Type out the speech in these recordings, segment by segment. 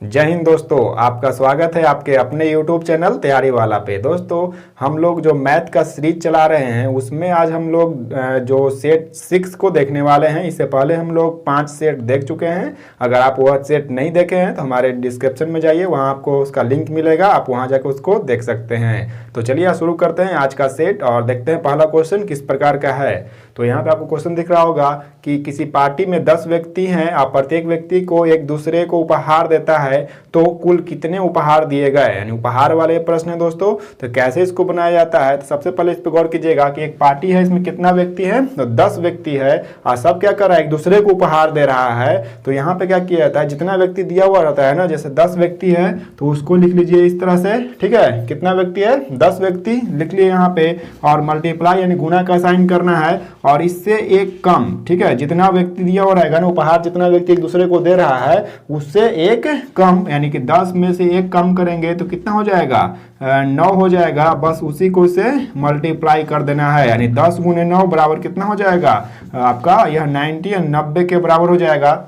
जय हिंद दोस्तों, आपका स्वागत है आपके अपने YouTube चैनल तैयारी वाला पे। दोस्तों, हम लोग जो मैथ का सीरीज चला रहे हैं उसमें आज हम लोग जो सेट 6 को देखने वाले हैं। इससे पहले हम लोग 5 सेट देख चुके हैं। अगर आप वह सेट नहीं देखे हैं तो हमारे डिस्क्रिप्शन में जाइए, वहाँ आपको उसका लिंक मिलेगा, आप वहाँ जाकर उसको देख सकते हैं। तो चलिए शुरू करते हैं आज का सेट और देखते हैं पहला क्वेश्चन किस प्रकार का है। तो यहाँ पे आपको क्वेश्चन दिख रहा होगा कि किसी पार्टी में 10 व्यक्ति हैं और प्रत्येक व्यक्ति को एक दूसरे को उपहार देता है, तो कुल कितने उपहार दिए गए, यानी उपहार वाले प्रश्न है दोस्तों। तो कैसे इसको बनाया जाता है, तो सबसे पहले इस पर गौर कीजिएगा कि एक पार्टी है, इसमें कितना व्यक्ति है, तो 10 व्यक्ति है और सब क्या कर रहा है, एक दूसरे को उपहार दे रहा है। तो यहाँ पे क्या किया जाता है, जितना व्यक्ति दिया हुआ रहता है ना, जैसे 10 व्यक्ति है तो उसको लिख लीजिए इस तरह से, ठीक है। कितना व्यक्ति है, 10 व्यक्ति लिख लिए यहाँ पे, और मल्टीप्लाई यानी गुना का साइन करना है और इससे एक कम, ठीक है। जितना व्यक्ति दिया हुआ रहेगा ना उपहार, जितना व्यक्ति एक दूसरे को दे रहा है उससे एक कम, यानी कि 10 में से एक कम करेंगे तो कितना हो जाएगा, 9 हो जाएगा। बस उसी को से मल्टीप्लाई कर देना है, यानी 10 गुने 9 बराबर कितना हो जाएगा आपका, यह 90 के बराबर हो जाएगा।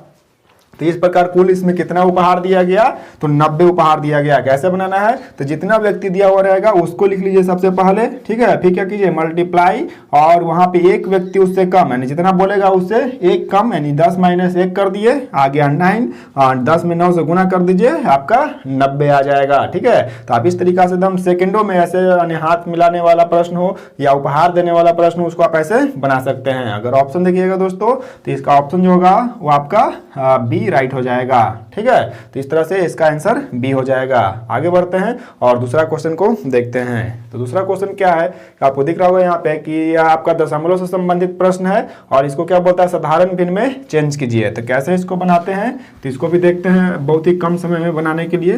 तो इस प्रकार कुल इसमें कितना उपहार दिया गया, तो 90 उपहार दिया गया। कैसे बनाना है, तो जितना व्यक्ति दिया हुआ रहेगा उसको लिख लीजिए सबसे पहले, ठीक है। फिर क्या कीजिए, मल्टीप्लाई और वहां पे एक व्यक्ति उससे कम, यानी जितना बोलेगा उससे एक कम, यानी 10 माइनस 1 कर दिए, आ गया 9, और 10 में 9 से गुना कर दीजिए, आपका 90 आ जाएगा, ठीक है। तो आप इस तरीका से एकदम सेकेंडों में ऐसे यानी हाथ मिलाने वाला प्रश्न हो या उपहार देने वाला प्रश्न हो, उसको आप ऐसे बना सकते हैं। अगर ऑप्शन देखिएगा दोस्तों, तो इसका ऑप्शन जो होगा वो आपका बी राइट हो जाएगा, ठीक है। तो इस तरह से इसका आंसर बी हो जाएगा। आगे बढ़ते हैं और दूसरा क्वेश्चन को देखते हैं। तो दूसरा क्वेश्चन क्या है, आपको दिख रहा होगा यहाँ पे कि यह आपका दशमलव से संबंधित प्रश्न है और इसको क्या बोलता है, साधारण भिन्न में चेंज कीजिए। तो कैसे इसको बनाते हैं, तो इसको भी देखते हैं बहुत ही कम समय में बनाने के लिए।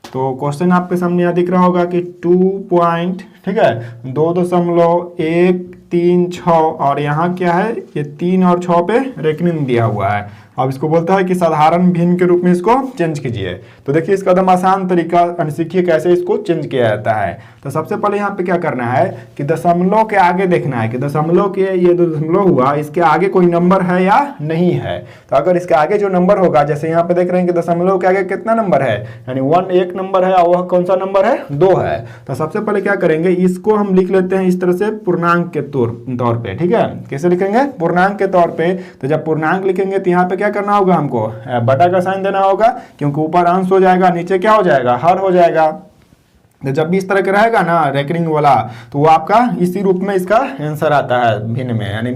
तो क्वेश्चन आपके सामने यहाँ दिख रहा होगा कि 2 पॉइंट, ठीक है, 2.136 और यहाँ क्या है, ये 3 और 6 पे रेखनीय दिया हुआ है। अब इसको बोलता है कि साधारण भिन्न के रूप में इसको चेंज कीजिए। तो देखिए इसका एकदम आसान तरीका सीखिए कैसे इसको चेंज किया जाता है। तो सबसे पहले यहाँ पे क्या करना है कि दशमलव के आगे देखना है कि दशमलव के, ये जो दशमलव हुआ इसके आगे कोई नंबर है या नहीं है। तो अगर इसके आगे जो नंबर होगा, जैसे यहाँ पे देख रहे हैं कि दशमलव के आगे कितना नंबर है, यानी 1 एक नंबर है और वह कौन सा नंबर है, 2 है। तो सबसे पहले क्या करेंगे, इसको हम लिख लेते हैं इस तरह से पूर्णांक के तौर पे, ठीक है। कैसे लिखेंगे, पूर्णांक के तौर पे। तो जब पूर्णांक लिखेंगे तो यहाँ पे क्या करना होगा, हमको बटा का साइन देना होगा, क्योंकि ऊपर अंश हो जाएगा, नीचे क्या हो जाएगा, हर हो जाएगा। तो जब भी इस तरह का रहेगा ना रेकरिंग वाला, तो वो आपका इसी रूप में इसका आंसर आता है भिन्न में, यानी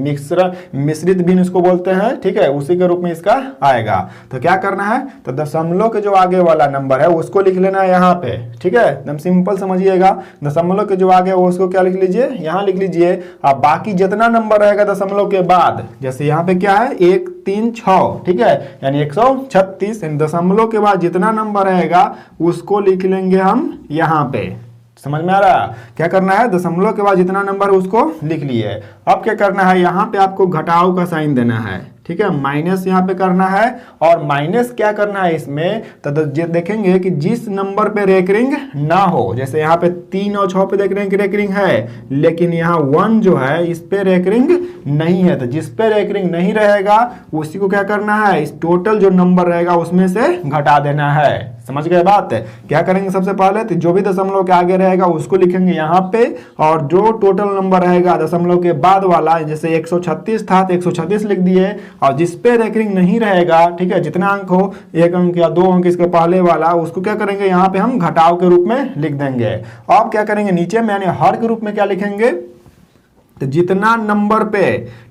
मिश्रित भिन्न इसको बोलते हैं, ठीक है। उसी के रूप में इसका आएगा। तो क्या करना है, तो दशमलव के जो आगे वाला नंबर है उसको लिख लेना है यहाँ पे, ठीक है। एकदम सिंपल समझिएगा। दशमलव के जो आगे वो उसको क्या लिख लीजिए, यहाँ लिख लीजिए। अब बाकी जितना नंबर रहेगा दशमलव के बाद, जैसे यहाँ पे क्या है 1 3 6, ठीक है, यानी 136, दशमलव के बाद जितना नंबर रहेगा उसको लिख लेंगे हम यहाँ पे। समझ में आ रहा, क्या करना है, दशमलव के बाद जितना नंबर है उसको लिख लिए। अब क्या करना है, यहाँ पे आपको घटाव का साइन देना है, ठीक है, माइनस यहाँ पे करना है। और माइनस क्या करना है इसमें, तो देखेंगे कि जिस नंबर पे रेकरिंग ना हो, जैसे यहाँ पे 3 और 6 पे देख रहे हैं कि रेकरिंग है, लेकिन यहाँ 1 जो है इस पे रेकरिंग नहीं है। तो जिस पे रेकरिंग नहीं रहेगा उसी को क्या करना है, इस टोटल जो नंबर रहेगा उसमें से घटा देना है। समझ गए बात, क्या करेंगे, सबसे पहले तो जो भी दशमलव के आगे रहेगा उसको लिखेंगे यहाँ पे, और जो टोटल नंबर रहेगा दशमलव के बाद वाला, जैसे 136 था तो 136 लिख दिए, और जिस पे रेकरिंग नहीं रहेगा, ठीक है, जितना अंक हो, 1 अंक या 2 अंक इसके पहले वाला, उसको क्या करेंगे, यहाँ पे हम घटाव के रूप में लिख देंगे। अब क्या करेंगे, नीचे में यानी हर के रूप में क्या लिखेंगे, तो जितना नंबर पे,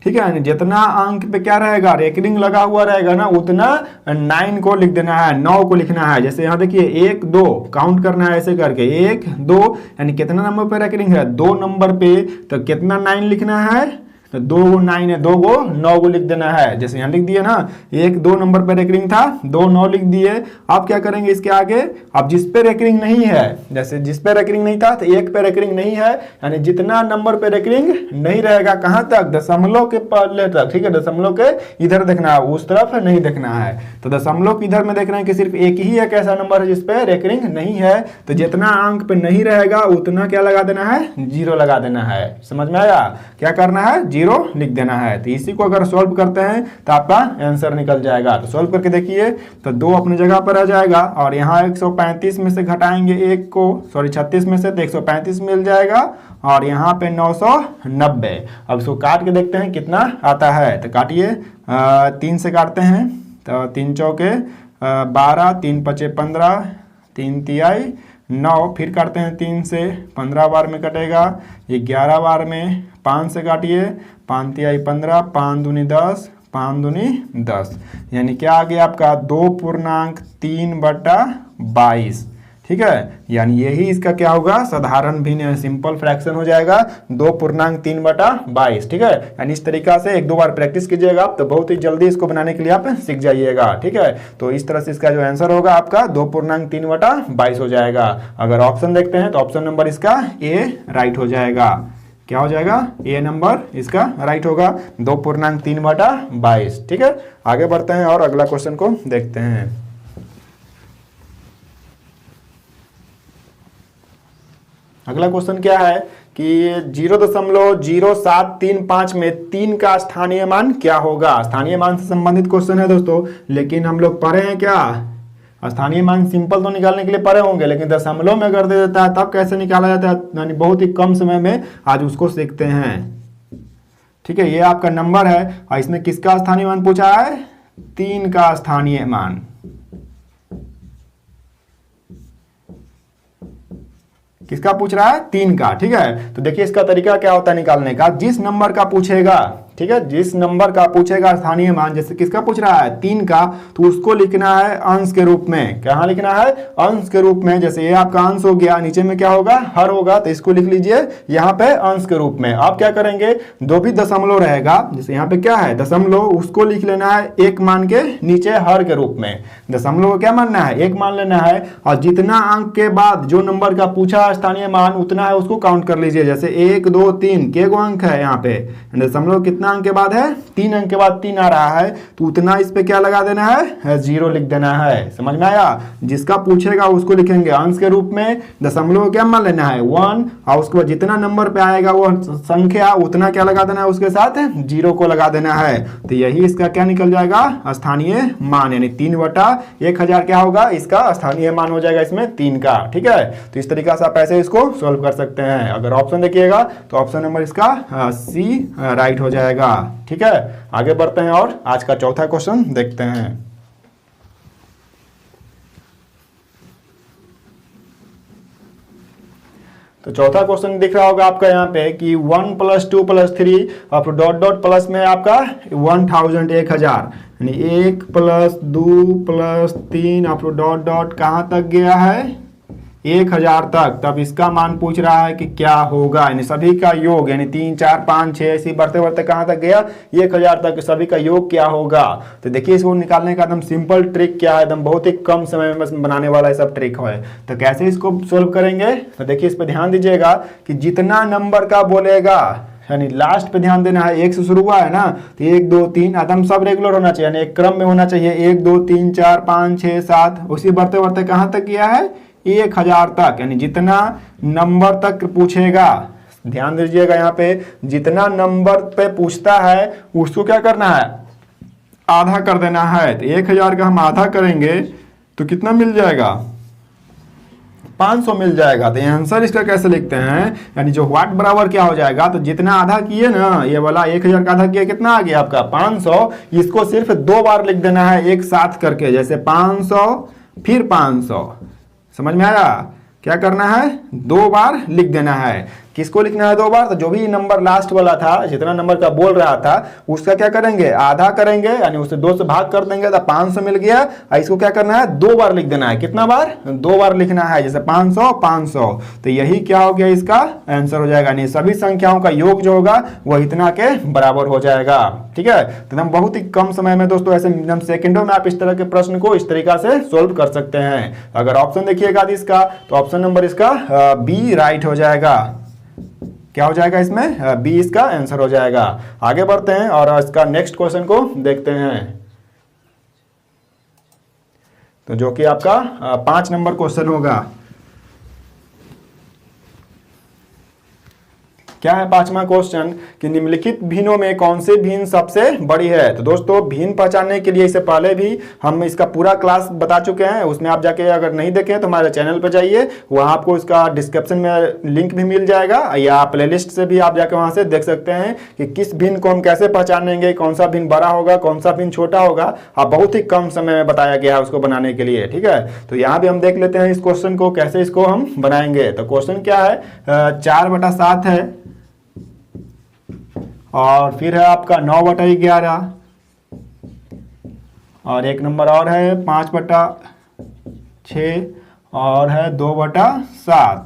ठीक है, जितना अंक पे क्या रहेगा, रेकरिंग लगा हुआ रहेगा ना, उतना 9 को लिख देना है, 9 को लिखना है। जैसे यहाँ देखिए 1 2 काउंट करना है ऐसे करके, 1 2, यानी कितना नंबर पे रेकरिंग है, 2 नंबर पे, तो कितना 9 लिखना है, तो 2 गो 9 है, 2 गो 9 को लिख देना है। जैसे यहाँ लिख दिए ना, 1 2 नंबर पे रेकरिंग था, 2 9 लिख दिए। अब क्या करेंगे इसके आगे, अब जिस पे रेकरिंग नहीं है, जैसे जिस पे रेकरिंग नहीं था तो 1 पे रेकरिंग नहीं है, यानी जितना नंबर पे रेकरिंग नहीं रहेगा, कहाँ तक, दशमलव के पहले तक, ठीक है, दशमलव के इधर देखना है, उस तरफ नहीं देखना है। तो दशमलव इधर में देखना है कि सिर्फ एक ही एक ऐसा नंबर है जिसपे रेकरिंग नहीं है, तो जितना अंक पे नहीं रहेगा उतना क्या लगा देना है, 0 लगा देना है। समझ में आया, क्या करना है, जीरो लिख देना है। तो इसी को अगर सॉल्व करते हैं तो आपका आंसर निकल जाएगा। तो सॉल्व करके देखिए, तो 2 अपनी जगह पर आ जाएगा और यहाँ 135 में से घटाएंगे 1 को, सॉरी 36 में से, तो 135 मिल जाएगा और यहाँ पे 990। अब इसको काट के देखते हैं कितना आता है। तो काटिए, 3 से काटते हैं, तो 3 चौके 12, 3 पचे 15, 3 तिहाई 9, फिर काटते हैं 3 से, 15 बार में कटेगा, 11 बार में 5 से काटिए, 5 तिहाई 15, 5 दूनी 10, 5 दूनी 10, यानी क्या आ गया आपका 2.3/22। ठीक है, यानी यही इसका क्या होगा, साधारण भिन्न सिंपल फ्रैक्शन हो जाएगा 2.3/22। ठीक है, यानी इस तरीका से 1-2 बार प्रैक्टिस कीजिएगा तो बहुत ही जल्दी इसको बनाने के लिए आप सीख जाइएगा। ठीक है, तो इस तरह से इसका जो आंसर होगा आपका 2.3/22 हो जाएगा। अगर ऑप्शन देखते हैं तो ऑप्शन नंबर इसका ए राइट हो जाएगा। क्या हो जाएगा, ए नंबर इसका राइट होगा, 2.3/22। ठीक है, आगे बढ़ते हैं और अगला क्वेश्चन को देखते हैं। अगला क्वेश्चन क्या है कि 0.0735 में 3 का स्थानीय मान क्या होगा। स्थानीय मान से संबंधित क्वेश्चन है दोस्तों, लेकिन हम लोग पढ़े हैं क्या, स्थानीय मान सिंपल तो निकालने के लिए पढ़े होंगे, लेकिन दशमलव में अगर दे देता है तब कैसे निकाला जाता है, यानी बहुत ही कम समय में आज उसको सीखते हैं। ठीक है, ये आपका नंबर है और इसमें किसका स्थानीय मान पूछा है, 3 का स्थानीय मान। किसका पूछ रहा है, 3 का। ठीक है, तो देखिए इसका तरीका क्या होता है निकालने का, जिस नंबर का पूछेगा, ठीक है, जिस नंबर का पूछेगा स्थानीय मान, जैसे किसका पूछ रहा है, 3 का, तो उसको लिखना है अंश के रूप में। कहाँ लिखना है, अंश के रूप में। जैसे ये आपका अंश हो गया, नीचे में क्या होगा, हर होगा, तो इसको लिख लीजिए यहाँ पे अंश के रूप में। आप क्या करेंगे, जो भी दशमलव रहेगा, जैसे यहाँ पे क्या है दशमलव, उसको लिख लेना है 1 मान के नीचे हर के रूप में। दशमलव को क्या मानना है, 1 मान लेना है, और जितना अंक के बाद जो नंबर का पूछा स्थानीय मान उतना है उसको काउंट कर लीजिए। जैसे 1 2 3 के गो अंक है यहाँ पे, दशमलव कितना अंक के बाद है, 3 अंक के बाद 3 आ रहा है, तो उतना इस पे क्या लगा देना है, 0 लिख देना है। समझ में आया, जिसका पूछेगा उसको लिखेंगे अंश के रूप में, दशमलव क्या मान लेना है 1, और उसके बाद जितना नंबर पे आएगा वो संख्या उतना क्या लगा देना है, उसके साथ 0 को लगा देना है। तो यही इसका क्या निकल जाएगा, स्थानीय मान, यानी 3/1000 क्या होगा, इसका स्थानीय मान हो जाएगा इसमें 3 का। ठीक है, तो इस तरीका से आप ऐसे इसको सॉल्व कर सकते हैं। अगर ऑप्शन देखिएगा तो ऑप्शन नंबर इसका सी राइट हो जाएगा। ठीक है, आगे बढ़ते हैं और आज का चौथा क्वेश्चन देखते हैं। तो चौथा क्वेश्चन दिख रहा होगा आपका यहाँ पे कि 1 + 2 + 3 और डॉट डॉट प्लस में आपका 1000 यानी 1 + 2 + 3 और डॉट डॉट कहाँ तक गया है, 1000 तक। तब इसका मान पूछ रहा है कि क्या होगा, यानी सभी का योग, यानी 3 4 5 6 ऐसे बढ़ते बढ़ते कहाँ तक गया, 1000 तक, सभी का योग क्या होगा। तो देखिए इसको निकालने का एकदम सिंपल ट्रिक क्या है, एकदम बहुत ही कम समय में बनाने वाला सब ट्रिक है। तो कैसे इसको सोल्व करेंगे, तो देखिए इस पर ध्यान दीजिएगा कि जितना नंबर का बोलेगा, यानी लास्ट पे ध्यान देना है, 1 से शुरू हुआ है ना, तो 1 2 3 आदम सब रेगुलर होना चाहिए, यानी एक क्रम में होना चाहिए, 1 2 3 4 5 6 7, उसी बढ़ते बढ़ते कहाँ तक गया है, 1000 तक। यानी जितना नंबर तक पूछेगा, ध्यान दीजिएगा यहाँ पे, जितना नंबर पे पूछता है उसको क्या करना है, आधा कर देना है। तो 1000 का हम आधा करेंगे तो कितना मिल जाएगा, 500 मिल जाएगा। तो आंसर इसका कैसे लिखते हैं, यानी जो व्हाट बराबर क्या हो जाएगा, तो जितना आधा किए ना, ये वाला 1000 का आधा किया, कितना आ गया आपका 500, इसको सिर्फ 2 बार लिख देना है एक साथ करके, जैसे 500 फिर 500। समझ में आया, क्या करना है, 2 बार लिख देना है। किसको लिखना है 2 बार, तो जो भी नंबर लास्ट वाला था, जितना नंबर का बोल रहा था, उसका क्या करेंगे, आधा करेंगे, यानी उसे 2 से भाग कर देंगे तो 500 मिल गया। इसको क्या करना है, 2 बार लिख देना है। कितना बार, 2 बार लिखना है, जैसे 500 500। तो यही क्या हो गया, इसका आंसर हो जाएगा, यानी सभी संख्याओं का योग जो होगा वो इतना के बराबर हो जाएगा। ठीक है, तो एकदम बहुत ही कम समय में दोस्तों, ऐसे एकदम सेकंडों में आप इस तरह के प्रश्न को इस तरीका से सोल्व कर सकते हैं। अगर ऑप्शन देखिएगा इसका, तो ऑप्शन नंबर इसका बी राइट हो जाएगा। क्या हो जाएगा इसमें, बी इसका आंसर हो जाएगा। आगे बढ़ते हैं और इसका नेक्स्ट क्वेश्चन को देखते हैं, तो जो कि आपका 5 नंबर क्वेश्चन होगा। क्या है पांचवा क्वेश्चन कि निम्नलिखित भिन्नों में कौन से भिन्न सबसे बड़ी है। तो दोस्तों भिन्न पहचानने के लिए इससे पहले भी हम इसका पूरा क्लास बता चुके हैं, उसमें आप जाके अगर नहीं देखें तो हमारे चैनल पर जाइए, वहां आपको इसका डिस्क्रिप्शन में लिंक भी मिल जाएगा, या प्लेलिस्ट से भी आप जाके वहां से देख सकते हैं कि किस भिन्न को हम कैसे पहचानेंगे, कौन सा भिन्न बड़ा होगा, कौन सा भिन्न छोटा होगा। बहुत ही कम समय में बताया गया है उसको बनाने के लिए। ठीक है, तो यहाँ भी हम देख लेते हैं इस क्वेश्चन को कैसे इसको हम बनाएंगे। तो क्वेश्चन क्या है, 4/7 है और फिर है आपका 9/11 और एक नंबर और है 5/6 और है 2/7।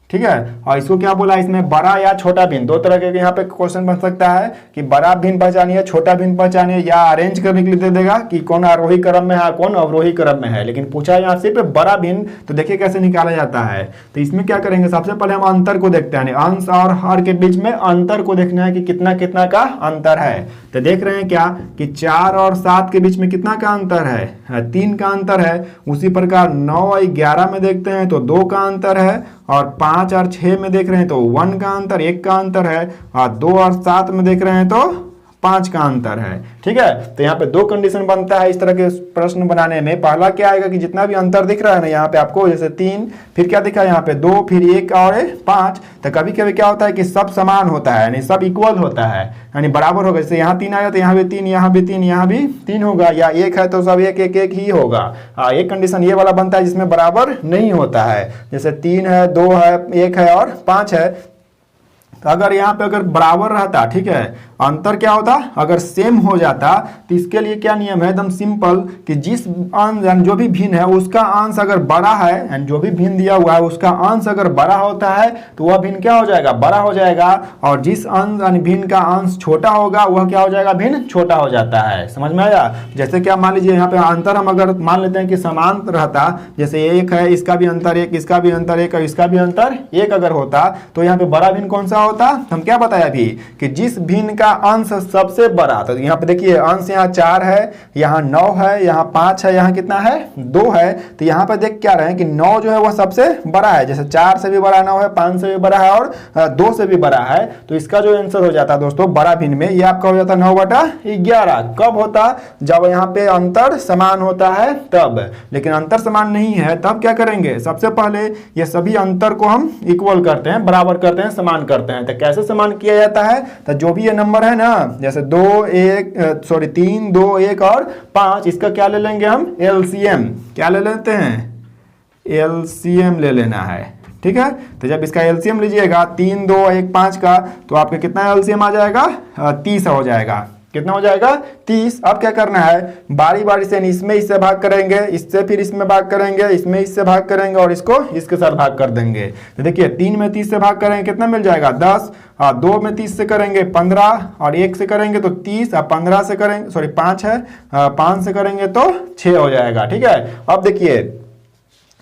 ठीक है, और इसको क्या बोला, इसमें बड़ा या छोटा भिन्न, दो तरह के यहाँ पे क्वेश्चन बन सकता है कि बड़ा भिन्न पहचानिए, छोटा भिन्न पहचानिए, या अरेंज करने के लिए दे देगा कि कौन आरोही क्रम में है कौन अवरोही क्रम में है। लेकिन पूछा यहाँ सिर्फ बड़ा भिन्न, तो देखिए कैसे निकाला जाता है। तो इसमें क्या करेंगे, सबसे पहले हम अंतर को देखते हैं, अंश और हर के बीच में अंतर को देखना है कि कितना कितना का अंतर है। तो देख रहे हैं क्या कि 4 और 7 के बीच में कितना का अंतर है, 3 का अंतर है। उसी प्रकार 9 और 11 में देखते हैं तो 2 का अंतर है, और 5 और 6 में देख रहे हैं तो 1 का अंतर, 1 का अंतर है, और 2 और 7 में देख रहे हैं तो 5 का अंतर है। ठीक है, तो यहाँ पे 2 कंडीशन बनता है इस तरह के प्रश्न बनाने में। पहला क्या आएगा कि जितना भी अंतर दिख रहा है ना यहाँ पे आपको, जैसे 3, फिर क्या दिखा यहाँ पे 2, फिर 1 और 5, तो कभी कभी क्या होता है कि सब समान होता है, यानी सब इक्वल होता है, यानी बराबर होगा। जैसे यहाँ 3 आया तो यहाँ भी 3, यहाँ भी 3, यहाँ भी 3 होगा, या 1 है तो सब 1 1 1 ही होगा। हाँ, एक कंडीशन ये वाला बनता है जिसमें बराबर नहीं होता है, जैसे 3 है, 2 है, 1 है और 5 है। तो अगर यहाँ पे अगर बराबर रहता, ठीक है, अंतर क्या होता, अगर सेम हो जाता, तो इसके लिए क्या नियम है, एकदम सिंपल कि जिस अंश जो भी भिन्न है उसका अंश अगर बड़ा है, जो भी भिन्न दिया हुआ है उसका अंश अगर बड़ा होता है तो वह भिन्न क्या हो जाएगा, बड़ा हो जाएगा, और जिस अंश यानी भिन्न का अंश छोटा होगा वह क्या हो जाएगा, भिन्न छोटा हो जाता है। समझ में आया। जैसे क्या मान लीजिए यहाँ पे अंतर हम अगर मान लेते हैं कि समान रहता, जैसे 1 है, इसका भी अंतर 1, इसका भी अंतर 1 और इसका भी अंतर 1 अगर होता, तो यहाँ पे बड़ा भिन्न कौन सा होता, हम क्या बताया अभी कि जिस भिन्न का अंश सबसे बड़ा। तो यहाँ पे देखिए अंश यहाँ 4 है, यहाँ 9 है, यहाँ 5 है, यहाँ कितना है 2 है। तो यहाँ पे देख क्या रहे हैं कि 9 जो है वह सबसे बड़ा है, जैसे 4 से भी बड़ा 9 है, 5 से भी बड़ा है और 2 से भी बड़ा है। तो इसका जो आंसर हो जाता है दोस्तों बड़ा भिन्न में, ये आपका हो जाता है 9/11। कब होता, जब यहाँ पे अंतर समान होता है तब। लेकिन अंतर समान नहीं है तब क्या करेंगे, सबसे पहले ये सभी अंतर को हम इक्वल करते हैं, बराबर करते हैं, समान करते हैं। तो कैसे समान किया जाता है, तो जो भी ये नंबर है ना, जैसे 3, 2, 1 और 5, इसका क्या ले लेंगे हम, एलसीएम। क्या ले लेते हैं, एलसीएम ले लेना है। ठीक है, तो जब इसका एलसीएम लीजिएगा 3, 2, 1, 5 का, तो आपका कितना एलसीएम आ जाएगा, 30 हो जाएगा। कितना हो जाएगा, 30। अब क्या करना है, बारी बारी से इसमें इससे भाग करेंगे, इससे फिर इसमें भाग करेंगे, इसमें इससे भाग करेंगे और इसको इसके साथ भाग कर देंगे। तो देखिए 3 में 30 से भाग करेंगे कितना मिल जाएगा, 10, और 2 में 30 से करेंगे 15, और 1 से करेंगे तो 30, और 15 से करेंगे, सॉरी 5 है, 5 से करेंगे तो 6 हो जाएगा। ठीक है, अब देखिए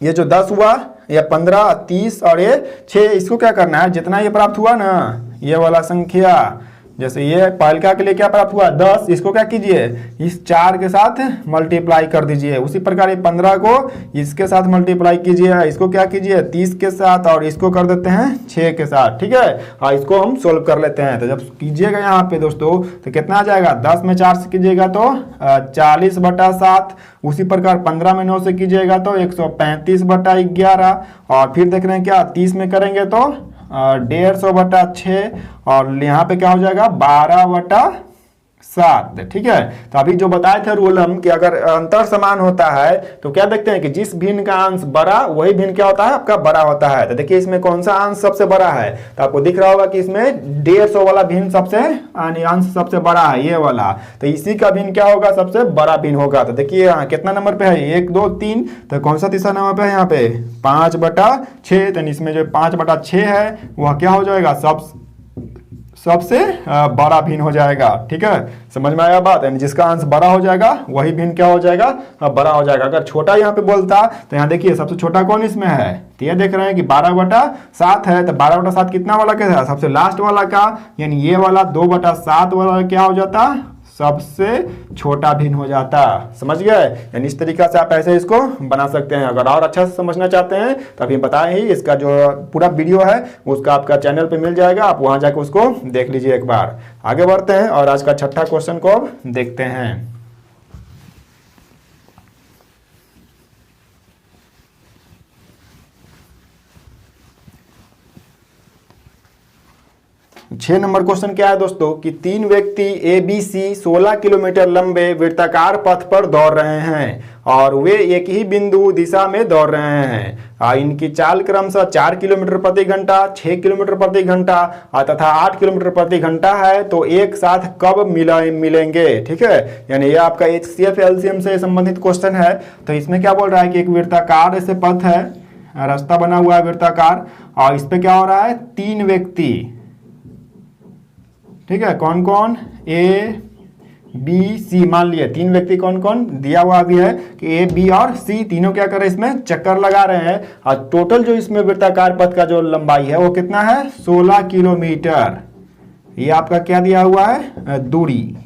ये जो 10 हुआ, ये 15, 30 और ये 6, इसको क्या करना है, जितना ये प्राप्त हुआ ना ये वाला संख्या, जैसे ये पालिका के लिए क्या प्राप्त हुआ 10, इसको क्या कीजिए, इस 4 के साथ मल्टीप्लाई कर दीजिए। उसी प्रकार ये 15 को इसके साथ मल्टीप्लाई कीजिए, इसको क्या कीजिए 30 के साथ, और इसको कर देते हैं 6 के साथ। ठीक है, और इसको हम सोल्व कर लेते हैं। तो जब कीजिएगा यहाँ पे दोस्तों तो कितना आ जाएगा, 10 में 4 से कीजिएगा तो 40/7, उसी प्रकार 15 में 9 से कीजिएगा तो 135/11, और फिर देख रहे हैं क्या 30 में करेंगे तो 150/6, और यहाँ पे क्या हो जाएगा 12/7। ठीक है, तो अभी जो बताए थे रूल हम कि अगर अंतर समान होता है तो क्या देखते हैं कि जिस भिन्न का अंश बड़ा वही भिन्न क्या होता है, आपका बड़ा होता है। तो देखिए इसमें कौन सा अंश सबसे बड़ा है, तो आपको दिख रहा होगा कि इसमें 150 वाला भिन्न सबसे अंश सबसे बड़ा है, ये वाला। तो इसी का भिन्न क्या होगा, सबसे बड़ा भिन्न होगा। तो देखिए यहाँ कितना नंबर पे है, 1, 2, 3, तो कौन सा तीसरा नंबर पे है यहाँ पे 5/6। तो इसमें जो 5/6 है वह क्या हो जाएगा, सबसे बड़ा भिन्न हो जाएगा। ठीक है, समझ में आया बात, यानी जिसका अंश बड़ा हो जाएगा वही भिन्न क्या हो जाएगा, बड़ा हो जाएगा। अगर छोटा यहाँ पे बोलता तो यहाँ देखिए सबसे छोटा कौन इसमें है, तो ये देख रहे हैं कि 12/7 है। तो 12/7 कितना वाला क्या है, सबसे लास्ट वाला का, यानी ये वाला 2/7 वाला क्या हो जाता, सबसे छोटा भिन्न हो जाता। समझ गए? यानी इस तरीका से आप ऐसे इसको बना सकते हैं। अगर और अच्छा से समझना चाहते हैं तो अभी बताएं ही, इसका जो पूरा वीडियो है उसका आपका चैनल पे मिल जाएगा, आप वहां जाकर उसको देख लीजिए एक बार। आगे बढ़ते हैं और आज का छठा क्वेश्चन को अब देखते हैं। 6 नंबर क्वेश्चन क्या है दोस्तों कि तीन व्यक्ति ए बी सी 16 किलोमीटर लंबे वृत्ताकार पथ पर दौड़ रहे हैं और वे एक ही बिंदु दिशा में दौड़ रहे हैं। इनकी चाल क्रमशः 4 किलोमीटर प्रति घंटा, 6 किलोमीटर प्रति घंटा तथा 8 किलोमीटर प्रति घंटा है, तो एक साथ कब मिलेंगे? ठीक है, यानी ये आपका HCF LCM से संबंधित क्वेश्चन है। तो इसमें क्या बोल रहा है कि एक वृत्ताकार ऐसे पथ है, रास्ता बना हुआ है वृत्ताकार, और इस पे क्या हो रहा है, तीन व्यक्ति, ठीक है, कौन कौन, ए बी सी, मान लिया तीन व्यक्ति कौन कौन दिया हुआ भी है कि ए बी और सी तीनों क्या कर रहे हैं, इसमें चक्कर लगा रहे हैं। और टोटल जो इसमें वृत्ताकार पथ का जो लंबाई है वो कितना है, 16 किलोमीटर। ये आपका क्या दिया हुआ है, दूरी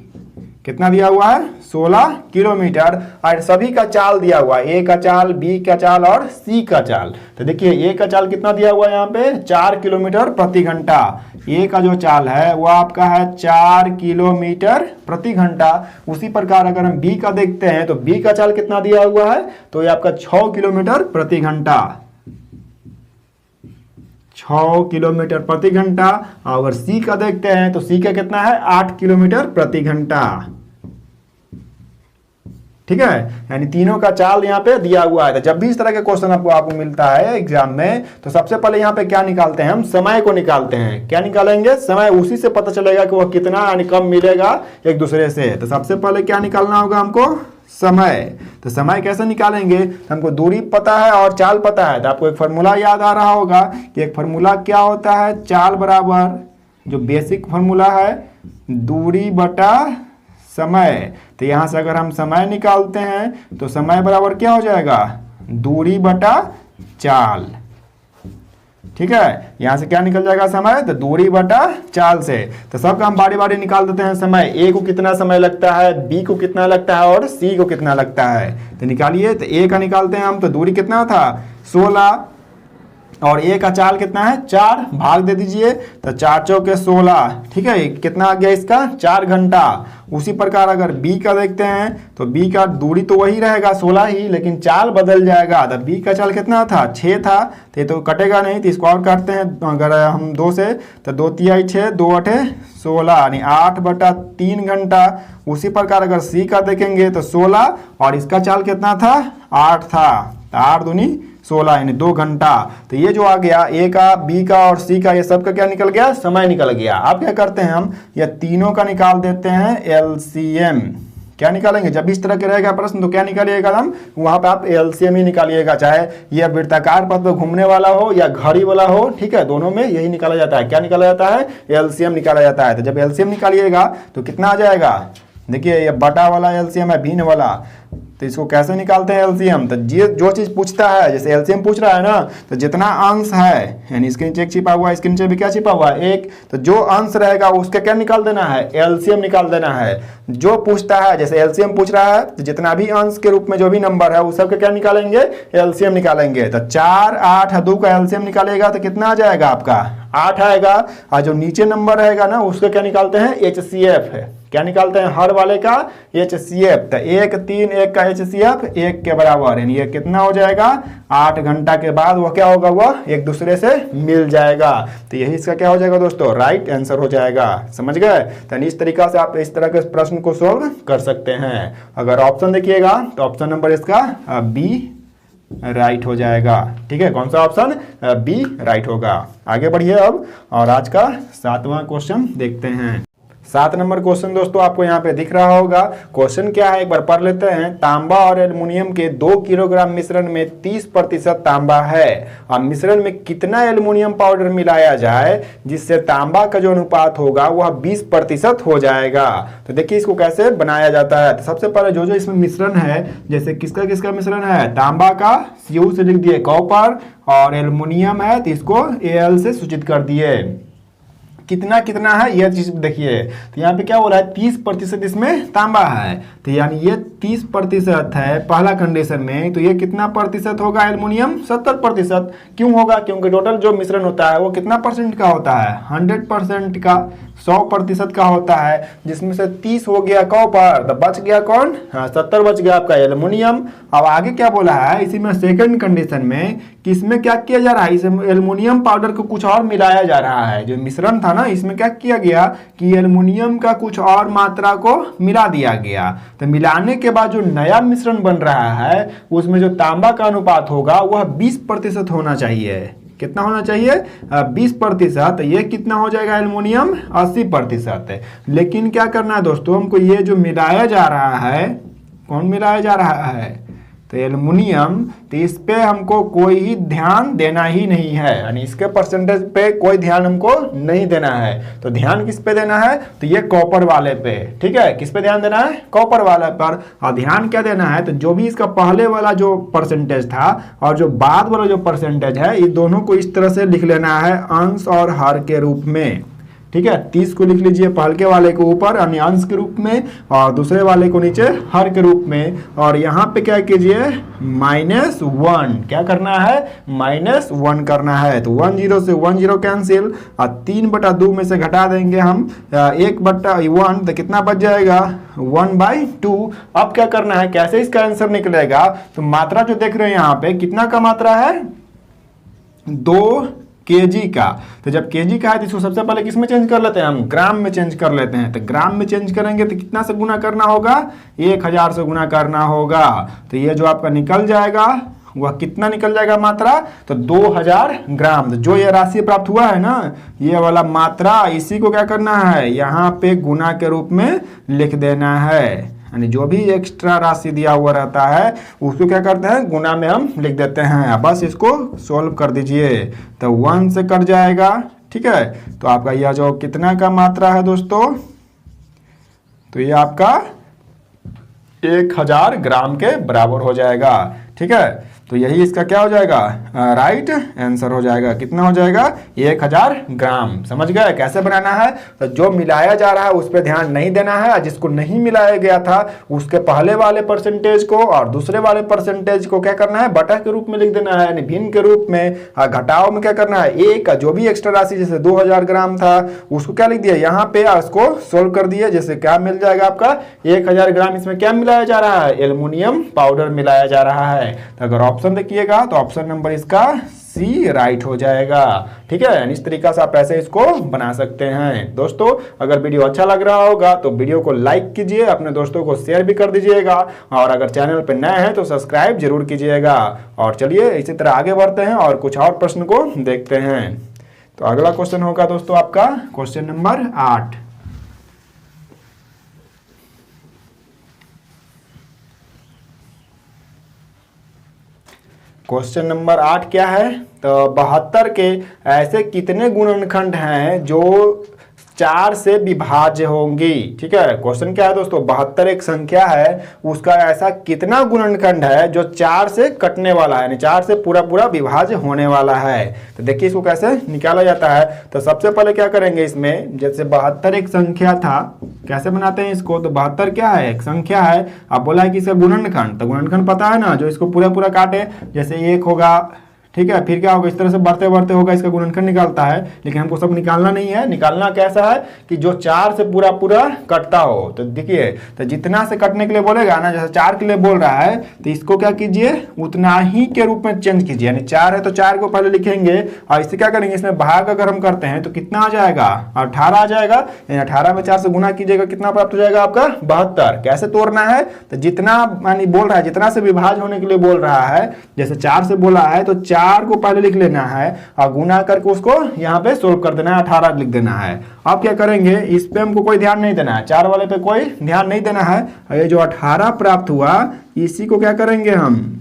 कितना दिया हुआ है, 16 किलोमीटर। और सभी का चाल दिया हुआ है, ए का चाल, बी का चाल और सी का चाल। तो देखिए ए का चाल कितना दिया हुआ है यहाँ पे, 4 किलोमीटर प्रति घंटा। ए का जो चाल है वो आपका है 4 किलोमीटर प्रति घंटा। उसी प्रकार अगर हम बी का देखते हैं तो बी का चाल कितना दिया हुआ है, तो ये आपका 6 किलोमीटर प्रति घंटा, 6 किलोमीटर प्रति घंटा। अगर सी का देखते हैं तो सी का कितना है, 8 किलोमीटर प्रति घंटा। ठीक है, यानी तीनों का चाल यहाँ पे दिया हुआ है। तो जब भी इस तरह के क्वेश्चन आपको मिलता है एग्जाम में, तो सबसे पहले यहाँ पे क्या निकालते हैं, हम समय को निकालते हैं। क्या निकालेंगे, समय। उसी से पता चलेगा कि वह कितना यानी कम मिलेगा एक दूसरे से। तो सबसे पहले क्या निकालना होगा हमको, समय। तो समय कैसे निकालेंगे, तो हमको दूरी पता है और चाल पता है। तो आपको एक फार्मूला याद आ रहा होगा कि एक फार्मूला क्या होता है, चाल बराबर, जो बेसिक फार्मूला है, दूरी बटा समय। तो यहां से अगर हम समय निकालते हैं तो समय बराबर क्या हो जाएगा, दूरी बटा चाल। ठीक है, यहां से क्या निकल जाएगा समय, तो दूरी बटा चाल से। तो सबका हम बारी बारी निकाल देते हैं समय। ए को कितना समय लगता है, बी को कितना लगता है और सी को कितना लगता है, तो निकालिए। तो ए का निकालते हैं हम, तो दूरी कितना था, 16, और ए का चाल कितना है, 4, भाग दे दीजिए। तो 4 चौके 16, ठीक है, कितना आ गया इसका, 4 घंटा। उसी प्रकार अगर बी का देखते हैं तो बी का दूरी तो वही रहेगा 16 ही, लेकिन चाल बदल जाएगा। तो बी का चाल कितना था, 6 था। तो ये तो कटेगा नहीं, तो इसको और काटते हैं अगर हम 2 से, तो 2 तिहाई 6, 2 8 16, यानी 8/3 घंटा। उसी प्रकार अगर सी का देखेंगे तो 16, और इसका चाल कितना था, 8 था। तो 8 दूनी 16, यानी 2 घंटा। तो ये जो आ गया ए का, बी का और सी का, ये सब का क्या निकल गया, समय निकल गया। अब क्या करते हैं हम, ये तीनों का निकाल देते हैं LCM। क्या निकालेंगे, जब इस तरह के रहेगा प्रश्न तो क्या निकालिएगा हम, वहां पे आप LCM ही निकालिएगा, चाहे यह वृत्ताकार पथ पे घूमने वाला हो या घड़ी वाला हो। ठीक है, दोनों में यही निकाला जाता है। क्या निकाला जाता है, LCM निकाला जाता है। तो जब LCM निकालिएगा तो कितना आ जाएगा, देखिए ये बटा वाला LCM है, भिन्न वाला। तो इसको कैसे निकालते हैं LCM, तो जो चीज पूछता है, जैसे LCM पूछ रहा है ना, तो जितना अंश है, यानी इसके नीचे एक छिपा हुआ है, इसके नीचे भी क्या छिपा हुआ है, एक, तो जो अंश रहेगा उसका क्या निकाल देना है, LCM निकाल देना है। जो पूछता है, जैसे LCM पूछ रहा है, तो जितना भी अंश के रूप में जो भी नंबर है उस सबका क्या निकालेंगे, LCM निकालेंगे। तो 4, 8, 2 का LCM निकालेगा तो कितना आ जाएगा आपका, 8 आएगा। और जो नीचे नंबर रहेगा ना उसका क्या निकालते हैं, HCF है। क्या निकालते हैं, हर वाले का HCF। तो 1, 3, 1 का HCF 1 के बराबर, यानी ये कितना हो जाएगा, 8 घंटा के बाद वो क्या होगा, वो एक दूसरे से मिल जाएगा। तो यही इसका क्या हो जाएगा दोस्तों, राइट आंसर हो जाएगा। समझ गए? तो इस तरीका से आप इस तरह के प्रश्न को सोल्व कर सकते हैं। अगर ऑप्शन देखिएगा तो ऑप्शन नंबर इसका बी राइट हो जाएगा। ठीक है, कौन सा ऑप्शन, बी राइट होगा। आगे बढ़िए अब, और आज का 7वां क्वेश्चन देखते हैं। 7 नंबर क्वेश्चन दोस्तों आपको यहाँ पे दिख रहा होगा। क्वेश्चन क्या है, एक बार पढ़ लेते हैं। तांबा और एल्युमिनियम के 2 किलोग्राम मिश्रण में 30% तांबा है, और मिश्रण में कितना एल्युमिनियम पाउडर मिलाया जाए जिससे तांबा का जो अनुपात होगा वह 20% हो जाएगा। तो देखिए इसको कैसे बनाया जाता है। तो सबसे पहले जो इसमें मिश्रण है, जैसे किसका किसका मिश्रण है, तांबा का Cu से लिख दिए कॉपर, और एल्युमिनियम है तो इसको Al से सूचित कर दिए। कितना कितना है यह चीज देखिए। तो यहाँ पे क्या हो रहा है 30% इसमें तांबा है, तो यानी ये 30% है पहला कंडीशन में। तो ये कितना प्रतिशत होगा एल्युमिनियम 70%। क्यों होगा? क्योंकि टोटल जो मिश्रण होता है वो कितना परसेंट का होता है 100% का, 100% का होता है, जिसमें से 30 हो गया कॉपर, तो बच गया कौन? हाँ 70 बच गया आपका एल्युमिनियम। अब आगे क्या बोला है इसी में सेकंड कंडीशन में कि इसमें क्या किया जा रहा है, इस एल्युमिनियम पाउडर को कुछ और मिलाया जा रहा है। जो मिश्रण था ना इसमें क्या किया गया कि एल्युमिनियम का कुछ और मात्रा को मिला दिया गया। तो मिलाने के बाद जो नया मिश्रण बन रहा है उसमें जो तांबा का अनुपात होगा वह 20% होना चाहिए। कितना होना चाहिए? 20%। ये कितना हो जाएगा एल्युमिनियम 80%। लेकिन क्या करना है दोस्तों, हमको ये जो मिलाया जा रहा है, कौन मिलाया जा रहा है? तो एल्युमिनियम, तो इस पे हमको कोई ही ध्यान देना ही नहीं है, यानी इसके परसेंटेज पे कोई ध्यान हमको नहीं देना है। तो ध्यान किस पे देना है? तो ये कॉपर वाले पे, ठीक है। किस पे ध्यान देना है? कॉपर वाले पर। और ध्यान क्या देना है? तो जो भी इसका पहले वाला जो परसेंटेज था और जो बाद वाला जो परसेंटेज है, ये दोनों को इस तरह से लिख लेना है अंश और हर के रूप में, ठीक है। 30 को लिख लीजिए पहले वाले के ऊपर यानी अंश के रूप में और दूसरे वाले को नीचे हर के रूप में। और यहाँ पे क्या कीजिए -1, क्या करना है? -1 करना है। तो 10 से 10 कैंसिल और 3/2 में से घटा देंगे हम 1/1, तो कितना बच जाएगा 1/2। अब क्या करना है, कैसे इसका आंसर निकलेगा? तो मात्रा जो देख रहे हैं यहाँ पे कितना का मात्रा है 2 kg का। तो जब kg का है तो इसको सबसे पहले किस में चेंज कर लेते हैं हम? ग्राम में चेंज कर लेते हैं। तो ग्राम में चेंज करेंगे तो कितना से गुना करना होगा? 1000 से गुना करना होगा। तो ये जो आपका निकल जाएगा वह कितना निकल जाएगा मात्रा? तो 2000 ग्राम। तो जो ये राशि प्राप्त हुआ है ना, ये वाला मात्रा, इसी को क्या करना है यहाँ पे गुना के रूप में लिख देना है। यानी जो भी एक्स्ट्रा राशि दिया हुआ रहता है उसको क्या करते हैं गुना में हम लिख देते हैं। बस इसको सोल्व कर दीजिए तो 1 से कट जाएगा, ठीक है। तो आपका यह जो कितना का मात्रा है दोस्तों, तो ये आपका 1000 ग्राम के बराबर हो जाएगा, ठीक है। तो यही इसका क्या हो जाएगा राइट आंसर हो जाएगा। कितना हो जाएगा 1000 ग्राम। समझ गए कैसे बनाना है? तो जो मिलाया जा रहा है उस पर ध्यान नहीं देना है, जिसको नहीं मिलाया गया था उसके पहले वाले परसेंटेज को और दूसरे वाले परसेंटेज को क्या करना है बटा के रूप में लिख देना है, यानी भिन्न के रूप में। घटाव में क्या करना है एक जो भी एक्स्ट्रा राशि जैसे 2000 ग्राम था उसको क्या लिख दिया यहाँ पे, उसको सोल्व कर दिया। जैसे क्या मिल जाएगा आपका 1000 ग्राम। इसमें क्या मिलाया जा रहा है? एल्युमिनियम पाउडर मिलाया जा रहा है। तो अगर ऑप्शन देखिएगा तो ऑप्शन नंबर इसका सी राइट हो जाएगा, ठीक है। इस तरीका से आप ऐसे इसको बना सकते हैं। दोस्तों अगर वीडियो अच्छा लग रहा होगा तो वीडियो को लाइक कीजिए, अपने दोस्तों को शेयर भी कर दीजिएगा और अगर चैनल पर नए हैं तो सब्सक्राइब जरूर कीजिएगा। और चलिए इसी तरह आगे बढ़ते हैं और कुछ और प्रश्न को देखते हैं। तो अगला क्वेश्चन होगा दोस्तों आपका क्वेश्चन नंबर 8। क्वेश्चन नंबर 8 क्या है? तो 72 के ऐसे कितने गुणनखंड हैं जो 4 से विभाज्य होंगी, ठीक है। क्वेश्चन क्या है दोस्तों 72 एक संख्या है, उसका ऐसा कितना गुणनखंड है जो 4 से कटने वाला है, यानी 4 से पूरा पूरा विभाज्य होने वाला है। तो देखिए इसको कैसे निकाला जाता है। तो सबसे पहले क्या करेंगे इसमें, जैसे 72 एक संख्या था, कैसे बनाते हैं इसको? तो 72 क्या है? एक संख्या है। अब बोला है कि इसका गुणनखंड, तो गुणनखंड पता है ना, जो इसको पूरा पूरा काटे, जैसे 1 होगा, ठीक है। फिर क्या होगा इस तरह से बढ़ते बढ़ते होगा, इसका गुणनखंड निकालता है। लेकिन हमको सब निकालना नहीं है, निकालना कैसा है कि जो 4 से पूरा पूरा कटता हो। तो देखिए तो जितना से कटने के लिए बोलेगा ना, जैसे 4 के लिए बोल रहा है तो इसको क्या कीजिए उतना ही के रूप में चेंज कीजिए। यानी 4 है तो 4 को पहले लिखेंगे और इससे क्या करेंगे, इसमें भाग अगर हम करते हैं तो कितना आ जाएगा 18 आ जाएगा। 18 में 4 से गुना कीजिएगा, कितना प्राप्त हो जाएगा आपका 72। कैसे तोड़ना है? तो जितना यानी बोल रहा है जितना से विभाज्य होने के लिए बोल रहा है, जैसे 4 से बोला है तो 4 को पहले लिख लेना है और गुना करके उसको यहाँ पे सोल्व कर देना है, 18 लिख देना है। अब क्या करेंगे, इस पे हमको कोई ध्यान नहीं देना है, 4 वाले पे कोई ध्यान नहीं देना है। ये जो 18 प्राप्त हुआ इसी को क्या करेंगे हम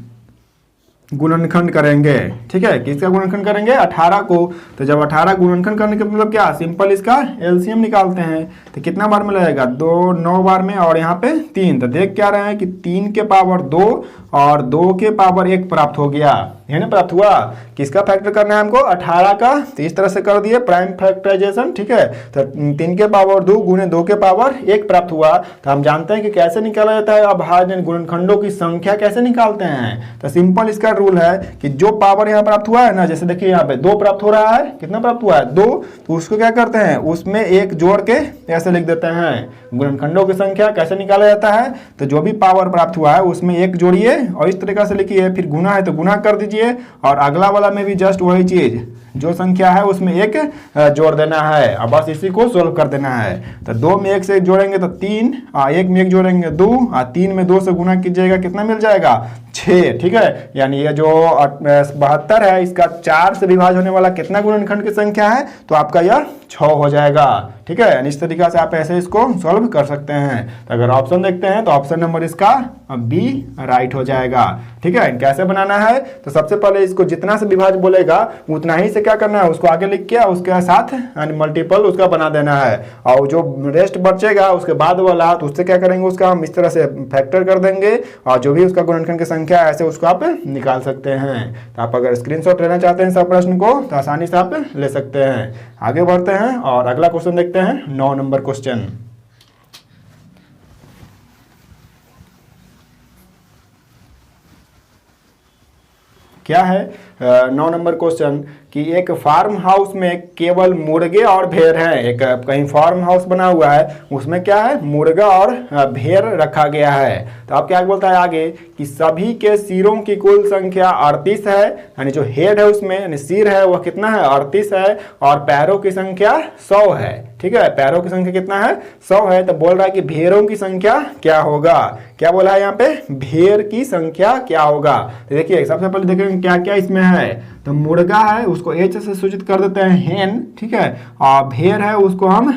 गुणनखंड करेंगे, ठीक है। किसका गुणनखंड करेंगे? 18 को। तो जब 18 गुणनखंड करने का मतलब क्या, सिंपल इसका एलसीएम निकालते हैं। तो कितना बार में लगेगा 2 9 बार में और यहाँ पे 3। तो देख क्या रहे हैं कि 3 के पावर 2 और 2 के पावर 1 प्राप्त हो गया। ये ना प्राप्त हुआ। किसका फैक्टर करना है हमको, 18 का, तो इस तरह से कर दिए प्राइम फैक्टराइजेशन, ठीक है। तो 3 के पावर 2 गुने 2 के पावर 1 प्राप्त हुआ। तो हम जानते हैं कि कैसे निकाला जाता है अभाज्य गुणनखंडों की संख्या कैसे निकालते हैं। तो सिंपल इसका रूल है कि जो पावर यहाँ प्राप्त हुआ है ना, जैसे देखिए यहाँ पे 2 प्राप्त हो रहा है, कितना प्राप्त हुआ है 2, तो उसको क्या करते हैं उसमें 1 जोड़ के ऐसे लिख देते हैं। गुणनखंडों की संख्या कैसे निकाला जाता है, तो जो भी पावर प्राप्त हुआ है उसमें 1 जोड़िए और इस तरीके से लिखिए, फिर गुना है तो गुना कर दीजिए और अगला वाला में भी जस्ट वही चीज, जो संख्या है उसमें 1 जोड़ देना है और बस इसी को सोल्व कर देना है। तो 2 में 1 से जोड़ेंगे तो 3, 1 में 1 जोड़ेंगे 2 और 3 में 2 से गुना कीजिएगा, कितना मिल जाएगा 6, ठीक है। यानी ये जो 72 है इसका 4 से विभाज्य होने वाला कितना गुणनखंड की संख्या है, तो आपका यह 6 हो जाएगा, ठीक है। इस तरीके से आप ऐसे इसको सॉल्व कर सकते हैं। तो अगर ऑप्शन देखते हैं तो ऑप्शन नंबर इसका बी राइट हो जाएगा, ठीक है। कैसे बनाना है, तो सबसे पहले इसको जितना से विभाज्य बोलेगा उतना ही से क्या करना है, उसको आगे लिख के उसके साथ मल्टीपल उसका बना देना है और जो रेस्ट बचेगा उसके बाद वाला, तो उससे क्या करेंगे उसका हम इस तरह से फैक्टर कर देंगे और जो भी उसका गुणनखंड की संख्या है ऐसे उसको आप निकाल सकते हैं। तो आप अगर स्क्रीनशॉट लेना चाहते हैं सब प्रश्न को तो आसानी से आप ले सकते हैं। आगे बढ़ते हैं और अगला क्वेश्चन देखते हैं, 9 नंबर क्वेश्चन। क्या है 9 नंबर क्वेश्चन कि एक फार्म हाउस में केवल मुर्गे और भेड़ हैं। एक कहीं फार्म हाउस बना हुआ है, उसमें क्या है मुर्गा और भेड़ रखा गया है। तो आप क्या बोलता है आगे कि सभी के सिरों की कुल संख्या 38 है, यानी जो हेड है उसमें यानी सिर है वह कितना है 38 है और पैरों की संख्या 100 है, ठीक है। पैरों की संख्या कितना है 100 है। तो बोल रहा है कि भेड़ों की संख्या क्या होगा, क्या बोला है यहाँ पे भेड़ की संख्या क्या होगा। तो देखिए सबसे पहले देखेंगे क्या क्या इसमें है। तो मुर्गा है उसको एच से सूचित कर देते हैं हेन, ठीक है। और भेड़ है उसको हम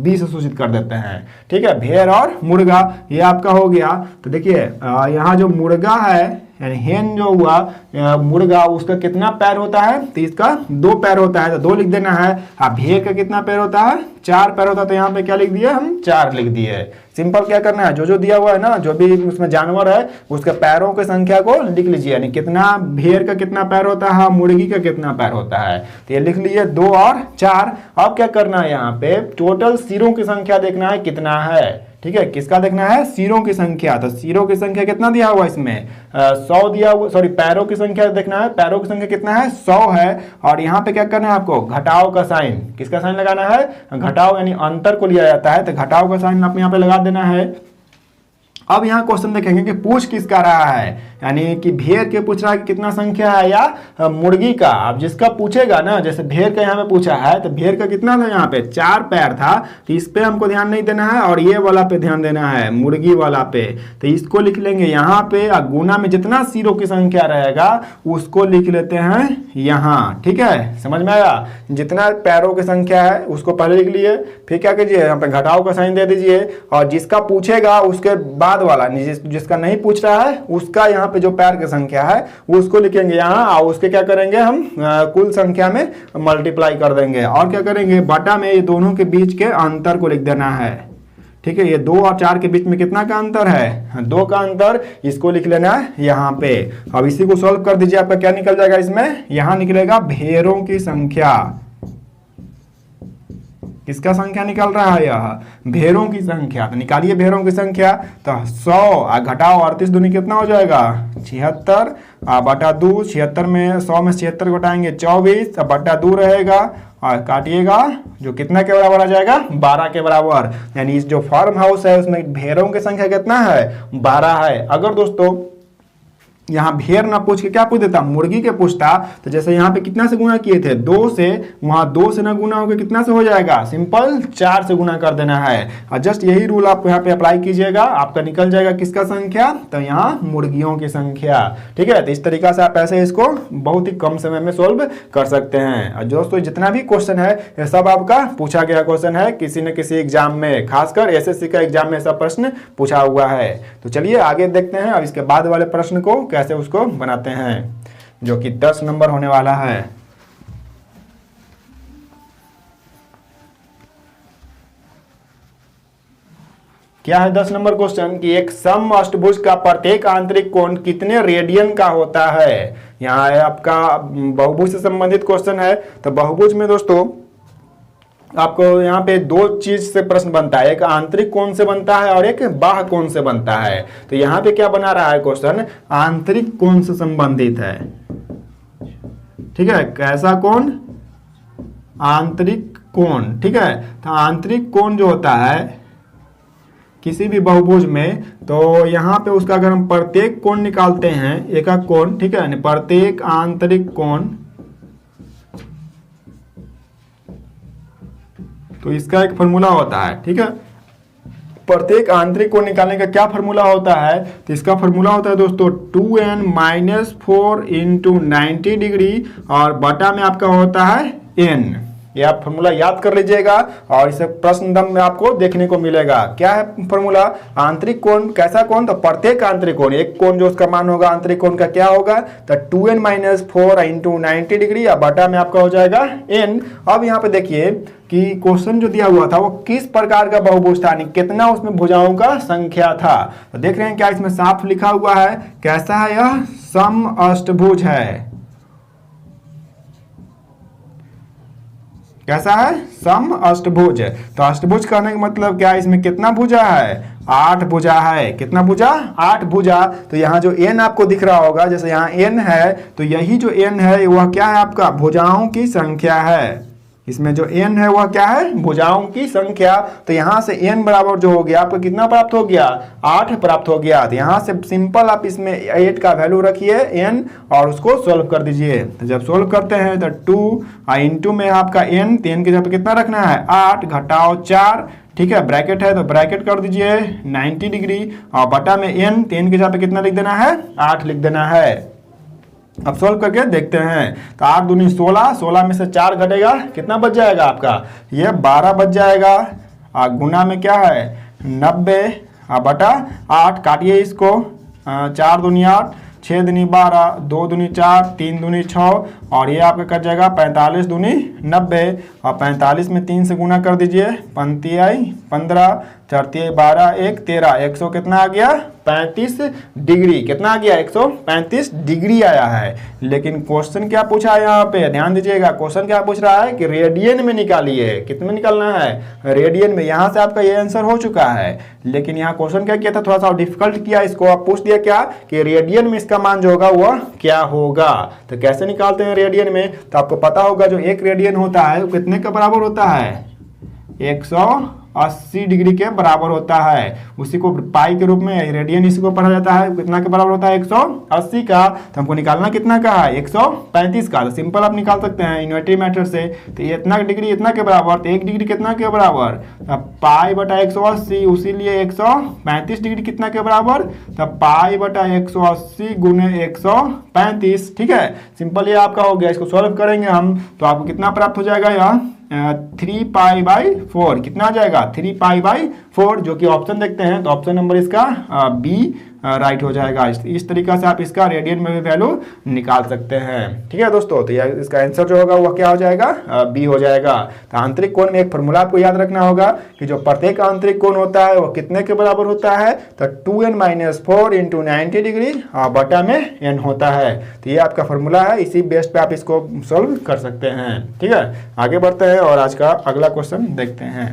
बी से सूचित कर देते हैं, ठीक है। भेड़ और मुर्गा ये आपका हो गया। तो देखिए यहाँ जो मुर्गा है यानी हेन जो हुआ मुर्गा उसका कितना पैर होता है, तो इसका 2 पैर होता है, तो 2 लिख देना है। भेड़ का कितना पैर होता है 4 पैर होता है, तो यहाँ पे क्या लिख दिए हम 4 लिख दिए। सिंपल क्या करना है जो दिया हुआ है ना, जो भी उसमें जानवर है उसके पैरों की संख्या को लिख लीजिए, यानी कितना भेड़ का कितना पैर होता है, मुर्गी का कितना पैर होता है, तो ये लिख लीजिए 2 और 4। अब क्या करना है यहाँ पे टोटल सिरों की संख्या देखना है कितना है, ठीक है। किसका देखना है सिरों की संख्या। तो सिरों की संख्या कितना दिया हुआ इसमें 100 दिया हुआ, सॉरी पैरों की संख्या देखना है, पैरों की संख्या कितना है 100 है। और यहाँ पे क्या करना है आपको घटाव का साइन, किसका साइन लगाना है घटाव, यानी अंतर को लिया जाता है, तो घटाव का साइन आप यहाँ पे लगा देना है। अब यहाँ क्वेश्चन देखेंगे कि पूछ किसका रहा है, यानी कि भेड़ के पूछ रहा है कि कितना संख्या है या मुर्गी का। अब जिसका पूछेगा ना, जैसे भेड़ का यहाँ पे पूछा है तो भेड़ का कितना था यहाँ पे 4 पैर था, तो इस पे हमको ध्यान नहीं देना है और ये वाला पे ध्यान देना है मुर्गी वाला पे। तो इसको लिख लेंगे यहाँ पे और गुना में जितना सिरों की संख्या रहेगा उसको लिख लेते हैं यहाँ, ठीक है। समझ में आया, जितना पैरों की संख्या है उसको पहले लिख लिए, फिर क्या कीजिए यहाँ पे घटाव का साइन दे दीजिए और जिसका पूछेगा उसके बाद वाला जिसका नहीं पूछ रहा है उसका यहाँ पे जो पैर की संख्या है उसको लिखेंगे यहाँ और उसके क्या करेंगे हम कुल संख्या में मल्टीप्लाई कर देंगे और क्या करेंगे बटा में ये दोनों के बीच के अंतर को लिख देना है, ठीक है। ये 2 और 4 के बीच में कितना का अंतर है 2 का अंतर, इसको लिख लेना है यहाँ पे। अब इसी को सॉल्व कर दीजिए, आपका क्या निकल जाएगा इसमें, यहाँ निकलेगा भेड़ों की संख्या। किसका संख्या निकल रहा है यह भेड़ों की संख्या। तो निकालिए भेड़ों की संख्या, तो 100 घटाओ 38 दूनी कितना हो जाएगा 76 बटा 2, 76 में 100 में 76 घटाएंगे 24 बटा 2 रहेगा और काटिएगा जो कितना के बराबर आ जाएगा 12 के बराबर। यानी इस जो फार्म हाउस है उसमें भेड़ों की संख्या कितना है 12 है। अगर दोस्तों यहाँ भेड़ ना पूछ के क्या पूछ देता मुर्गी के पूछता, तो जैसे यहाँ पे कितना से गुना किए थे 2 से, वहां 2 से ना गुना होकर कितना से हो जाएगा सिंपल 4 से गुना कर देना है। और जस्ट यही रूल आप यहाँ पे अप्लाई कीजिएगा, आपका निकल जाएगा किसका संख्या, तो यहाँ मुर्गियों की संख्या, ठीक है। तो इस तरीका से आप ऐसे इसको बहुत ही कम समय में सोल्व कर सकते हैं। और दोस्तों जितना भी क्वेश्चन है ये सब आपका पूछा गया क्वेश्चन है, किसी न किसी एग्जाम में, खासकर एसएससी का एग्जाम में सब प्रश्न पूछा हुआ है। तो चलिए आगे देखते हैं अब इसके बाद वाले प्रश्न को कैसे उसको बनाते हैं, जो कि 10 नंबर होने वाला है। क्या है 10 नंबर क्वेश्चन कि एक समअष्टभुज का प्रत्येक आंतरिक कोण कितने रेडियन का होता है। यहाँ है आपका बहुभुज से संबंधित क्वेश्चन है। तो बहुभुज में दोस्तों आपको यहाँ पे दो चीज से प्रश्न बनता है, एक आंतरिक कोण से बनता है और एक बाह्य कोण से बनता है। तो यहाँ पे क्या बना रहा है क्वेश्चन, आंतरिक कोण से संबंधित है। ठीक है, कैसा कोण, आंतरिक कोण। ठीक है, तो आंतरिक कोण जो होता है किसी भी बहुभुज में, तो यहाँ पे उसका अगर हम प्रत्येक कोण निकालते हैं, एक कोण, ठीक है, प्रत्येक आंतरिक कोण, तो इसका एक फॉर्मूला होता है। ठीक है, प्रत्येक आंतरिक कोण निकालने का क्या फॉर्मूला होता है, तो इसका फॉर्मूला होता है दोस्तों 2n-4 × 90 डिग्री और बटा में आपका होता है n। ये आप फॉर्मूला याद कर लीजिएगा और इसे प्रश्न दम में आपको देखने को मिलेगा। क्या है फॉर्मूला, आंतरिक कोण, कैसा कोण, तो प्रत्येक आंतरिक कोण, एक कोण जो उसका मान होगा आंतरिक कोण का क्या होगा, तो 2n-4 × 90 डिग्री और बटा में आपका हो जाएगा n। अब यहाँ पे देखिए कि क्वेश्चन जो दिया हुआ था वो किस प्रकार का बहुभुज था, कितना उसमें भुजाओं का संख्या था। तो देख रहे हैं क्या इसमें साफ लिखा हुआ है, कैसा है, यह समअष्टभुज है। कैसा है, समअष्टभुज। तो अष्टभुज कहने का मतलब क्या है, इसमें कितना भुजा है, 8 भुजा है। कितना भुजा, 8 भुजा। तो यहाँ जो n आपको दिख रहा होगा, जैसे यहाँ n है, तो यही जो n है वह क्या है, आपका भुजाओं की संख्या है। इसमें जो n है वह क्या है, भुजाओं की संख्या। तो यहाँ से n बराबर जो हो गया आपको कितना प्राप्त हो गया, 8 प्राप्त हो गया। तो यहाँ से सिंपल आप इसमें 8 का वैल्यू रखिए n और उसको सोल्व कर दीजिए। तो जब सोल्व करते हैं तो 2 इंटू में आपका n, तो n की जगह पे कितना रखना है, 8 घटाओ 4। ठीक है, ब्रैकेट है तो ब्रैकेट कर दीजिए 90 डिग्री और बटा में n, तो n की जगह पे कितना लिख देना है, 8 लिख देना है। अब सोल्व करके देखते हैं। तो 8 दूनी 16, 16 में से 4 घटेगा, कितना बच जाएगा आपका, ये 12 बच जाएगा। और गुना में क्या है, 90 बटा 8, काटिए इसको, 4 दूनी 8, 6 दूनी 12, 2 दूनी 4, 3 दूनी 6 और ये आपका कट जाएगा 45 दूनी 90 और 45 में 3 से गुना कर दीजिए, 5 15, 4 12, 1 13, 100 कितना आ गया, 35 डिग्री। कितना आ गया, 135 डिग्री आया है। लेकिन क्वेश्चन क्या पूछा है यहाँ पे, ध्यान दीजिएगा, क्वेश्चन क्या पूछ रहा है कि रेडियन में निकालिए। कितने में निकालना है, रेडियन में। यहाँ से आपका ये आंसर हो चुका है, लेकिन यहाँ क्वेश्चन क्या किया था, थोड़ा सा डिफिकल्ट किया इसको। आप पूछ दिया क्या कि रेडियन में इसका मान जो होगा वह क्या होगा। तो कैसे निकालते हैं रेडियन में, तो आपको पता होगा जो 1 रेडियन होता है वो कितने का बराबर होता है, 180 डिग्री के बराबर होता है। उसी को पाई के रूप में रेडियन इसी को पढ़ा जाता है, कितना के बराबर होता है, 180 का। तो हमको निकालना कितना का है, 135 का। तो सिंपल आप निकाल सकते हैं इन्वर्टिव मेथड से। तो ये इतना डिग्री इतना के बराबर, तो 1 डिग्री कितना के बराबर, पाई बटा 180, उसीलिए 135 डिग्री कितना के बराबर, तब पाई बटा 180 गुने 135। ठीक है, सिंपल ये आपका हो गया। इसको सॉल्व करेंगे हम तो आपको कितना प्राप्त हो जाएगा, यहाँ 3π/4 कितना आ जाएगा, 3π/4, जो कि ऑप्शन देखते हैं तो ऑप्शन नंबर इसका बी राइट हो जाएगा। इस तरीका से आप इसका रेडियन में भी वैल्यू निकाल सकते हैं। ठीक है दोस्तों, तो यह इसका आंसर जो होगा वह क्या हो जाएगा, बी हो जाएगा। तो आंतरिक कोण में एक फॉर्मूला आपको याद रखना होगा कि जो प्रत्येक आंतरिक कोण होता है वो कितने के बराबर होता है, तो 2n-4 × 90 डिग्री बटा में n होता है। तो ये आपका फॉर्मूला है, इसी बेस पे आप इसको सोल्व कर सकते हैं। ठीक है, आगे बढ़ते हैं और आज का अगला क्वेश्चन देखते हैं।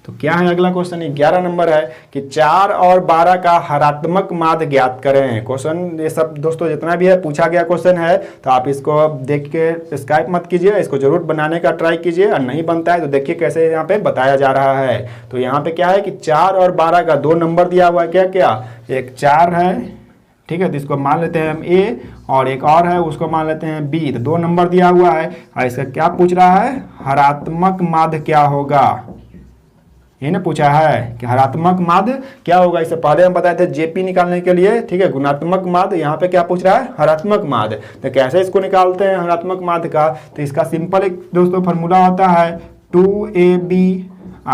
तो क्या है अगला क्वेश्चन, 11 नंबर है कि 4 और 12 का हरात्मक माध्य ज्ञात करें। क्वेश्चन ये सब दोस्तों जितना भी है पूछा गया क्वेश्चन है, तो आप इसको देख के स्काइप मत कीजिए, इसको जरूर बनाने का ट्राई कीजिए और नहीं बनता है तो देखिए कैसे यहाँ पे बताया जा रहा है। तो यहाँ पे क्या है कि 4 और 12 का 2 नंबर दिया हुआ है, क्या क्या, एक 4 है, ठीक है, तो इसको मान लेते हैं हम ए, और एक और है उसको मान लेते हैं बी। तो 2 नंबर दिया हुआ है और इसका क्या पूछ रहा है, हरात्मक माध्य क्या होगा, ये ना पूछा है कि हरात्मक माध्य क्या होगा। इससे पहले हम बताए थे जेपी निकालने के लिए, ठीक है, गुणात्मक माध्य। यहाँ पे क्या पूछ रहा है, हरात्मक माध्य। तो कैसे इसको निकालते हैं हरात्मक माध्य का, तो इसका सिंपल एक दोस्तों फॉर्मूला होता है 2ab